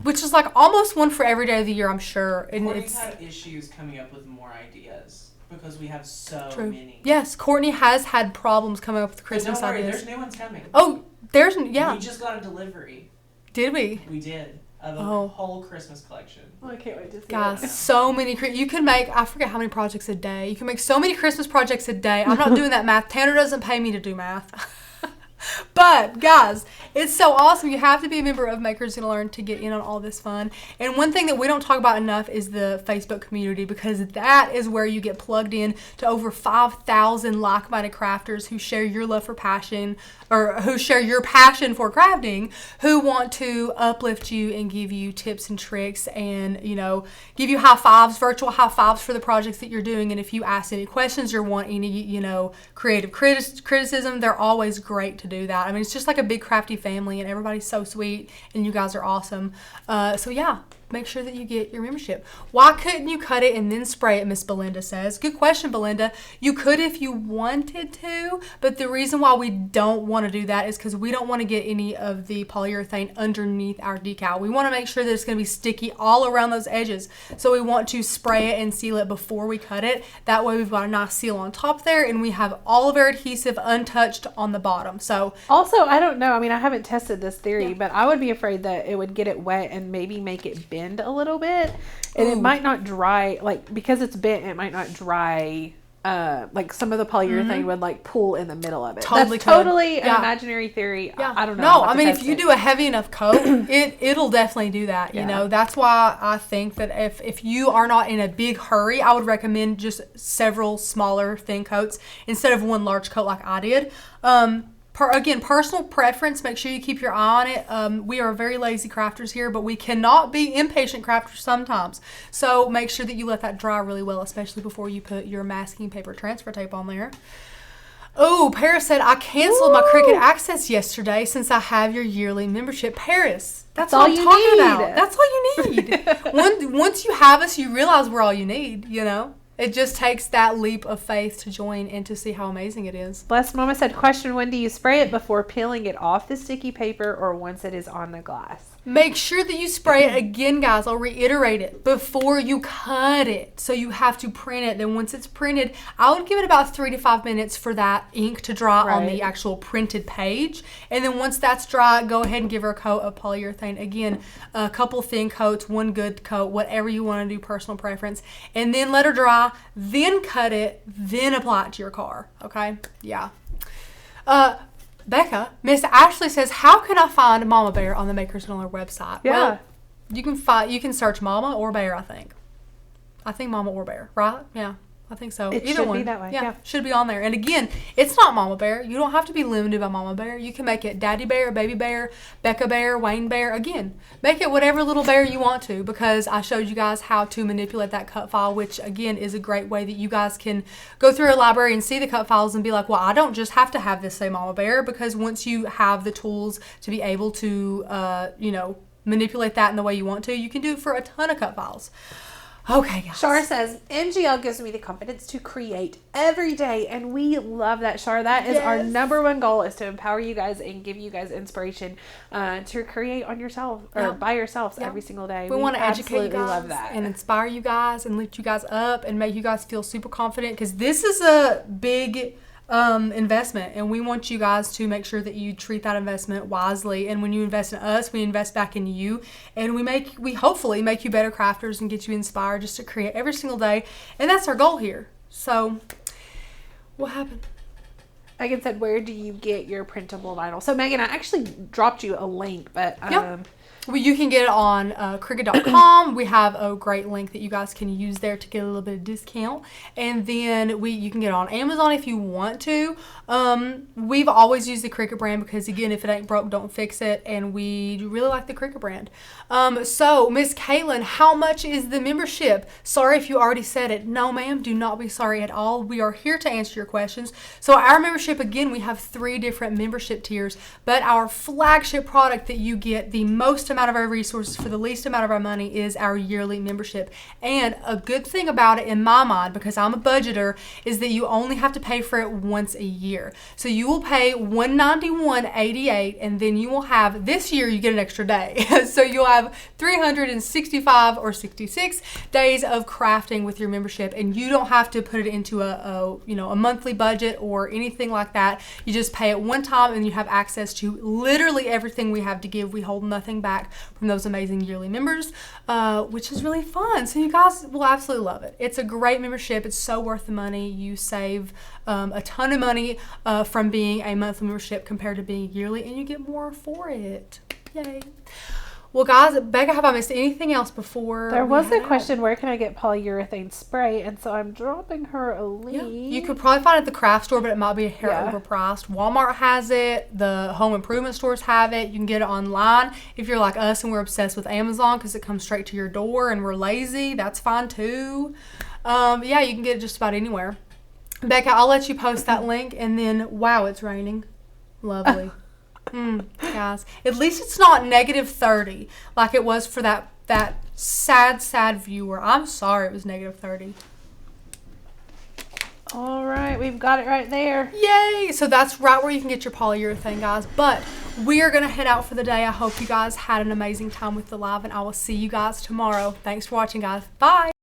which is like almost one for every day of the year, I'm sure. And Courtney's had issues coming up with more ideas because we have so many. Yes, Courtney has had problems coming up with Christmas don't worry, ideas. There's new ones coming. Oh, We just got a delivery. Did we? We did. Of a whole Christmas collection. I can't wait to see Guys, so many. You can make, I forget how many projects a day. You can make so many Christmas projects a day. I'm not doing that math. Tanner doesn't pay me to do math. But guys, it's so awesome. You have to be a member of Makers Gonna Learn to get in on all this fun. And one thing that we don't talk about enough is the Facebook community, because that is where you get plugged in to over 5,000 like-minded crafters who share your love for passion, or who share your passion for crafting, who want to uplift you and give you tips and tricks, and give you high fives, virtual high fives for the projects that you're doing. And if you ask any questions or want any creative criticism, they're always great to do that. I mean, it's just like a big crafty family, and everybody's so sweet, and you guys are awesome. So yeah, make sure that you get your membership. Why couldn't you cut it and then spray it, Miss Belinda says. Good question, Belinda. You could if you wanted to, but the reason why we don't want to do that is because we don't want to get any of the polyurethane underneath our decal. We want to make sure that it's going to be sticky all around those edges. So we want to spray it and seal it before we cut it. That way we've got a nice seal on top there, and we have all of our adhesive untouched on the bottom. So also, I don't know. I mean, I haven't tested this theory, but I would be afraid that it would get it wet and maybe make it bend a little bit, and it might not dry, like, because it's bent, it might not dry. Like some of the polyurethane would like pull in the middle of it. That's totally an imaginary theory. Yeah. I don't know. No, I mean, if you do a heavy enough coat, it'll definitely do that. Yeah. That's why I think that if you are not in a big hurry, I would recommend just several smaller thin coats instead of one large coat like I did. Again, personal preference, make sure you keep your eye on it. We are very lazy crafters here, but we cannot be impatient crafters sometimes. So make sure that you let that dry really well, especially before you put your masking paper transfer tape on there. Oh, Paris said, I canceled my Cricut Access yesterday since I have your yearly membership. Paris, that's what I'm talking about. That's all you need. Once you have us, you realize we're all you need, It just takes that leap of faith to join and to see how amazing it is. Blessed Mama said, question, when do you spray it, before peeling it off the sticky paper or once it is on the glass? Make sure that you spray it again, guys. I'll reiterate it before you cut it. So you have to print it. Then once it's printed, I would give it about 3 to 5 minutes for that ink to dry on the actual printed page. And then once that's dry, go ahead and give her a coat of polyurethane. Again, a couple thin coats, one good coat, whatever you want to do, personal preference. And then let her dry, then cut it, then apply it to your car. Okay? Yeah. Becca, Miss Ashley says, how can I find Mama Bear on the Makers Miller website? Yeah. Well, you can search Mama or Bear, I think. I think Mama or Bear, right? Yeah, I think so. It Either should one. be that way. Yeah, should be on there. And again, it's not Mama Bear. You don't have to be limited by Mama Bear. You can make it Daddy Bear, Baby Bear, Becca Bear, Wayne Bear. Again, make it whatever little bear you want to, because I showed you guys how to manipulate that cut file, which again is a great way that you guys can go through a library and see the cut files and be like, well, I don't just have to have this say Mama Bear, because once you have the tools to be able to, manipulate that in the way you want to, you can do it for a ton of cut files. Okay, guys. Shar says, MGL gives me the confidence to create every day. And we love that, Shar. That is our number one goal, is to empower you guys and give you guys inspiration to create on yourself or by yourselves every single day. We want to educate you guys love that. and inspire you guys and lift you guys up and make you guys feel super confident, because this is a big investment, and we want you guys to make sure that you treat that investment wisely. And when you invest in us, we invest back in you, and we hopefully make you better crafters and get you inspired just to create every single day. And that's our goal here. So what happened? Megan said, where do you get your printable vinyl? So Megan, I actually dropped you a link, but well, you can get it on Cricut.com. We have a great link that you guys can use there to get a little bit of discount. And then you can get it on Amazon if you want to. We've always used the Cricut brand because, again, if it ain't broke, don't fix it. And we really like the Cricut brand. So, Miss Caitlin, how much is the membership? Sorry if you already said it. No, ma'am, do not be sorry at all. We are here to answer your questions. So, our membership, again, we have 3 different membership tiers. But our flagship product that you get the most amount of our resources for the least amount of our money is our yearly membership. And a good thing about it, in my mind, because I'm a budgeter, is that you only have to pay for it once a year. So you will pay $191.88, and then you will have, this year you get an extra day. So you'll have 365 or 66 days of crafting with your membership, and you don't have to put it into a monthly budget or anything like that. You just pay it one time, and you have access to literally everything we have to give. We hold nothing back from those amazing yearly members, which is really fun. So you guys will absolutely love it. It's a great membership. It's so worth the money. You save a ton of money from being a monthly membership compared to being yearly, and you get more for it. Yay. Well, guys, Becca, have I missed anything else before? There was a question, where can I get polyurethane spray? And so I'm dropping her a link. Yeah. You could probably find it at the craft store, but it might be a hair overpriced. Walmart has it. The home improvement stores have it. You can get it online. If you're like us and we're obsessed with Amazon because it comes straight to your door and we're lazy, that's fine too. You can get it just about anywhere. Becca, I'll let you post that link, and then, wow, it's raining. Lovely. Guys, at least it's not -30 like it was for that sad viewer. I'm sorry it was -30. All right, we've got it right there. Yay! So that's right where you can get your polyurethane, guys. But we are going to head out for the day. I hope you guys had an amazing time with the live, and I will see you guys tomorrow. Thanks for watching, guys. Bye!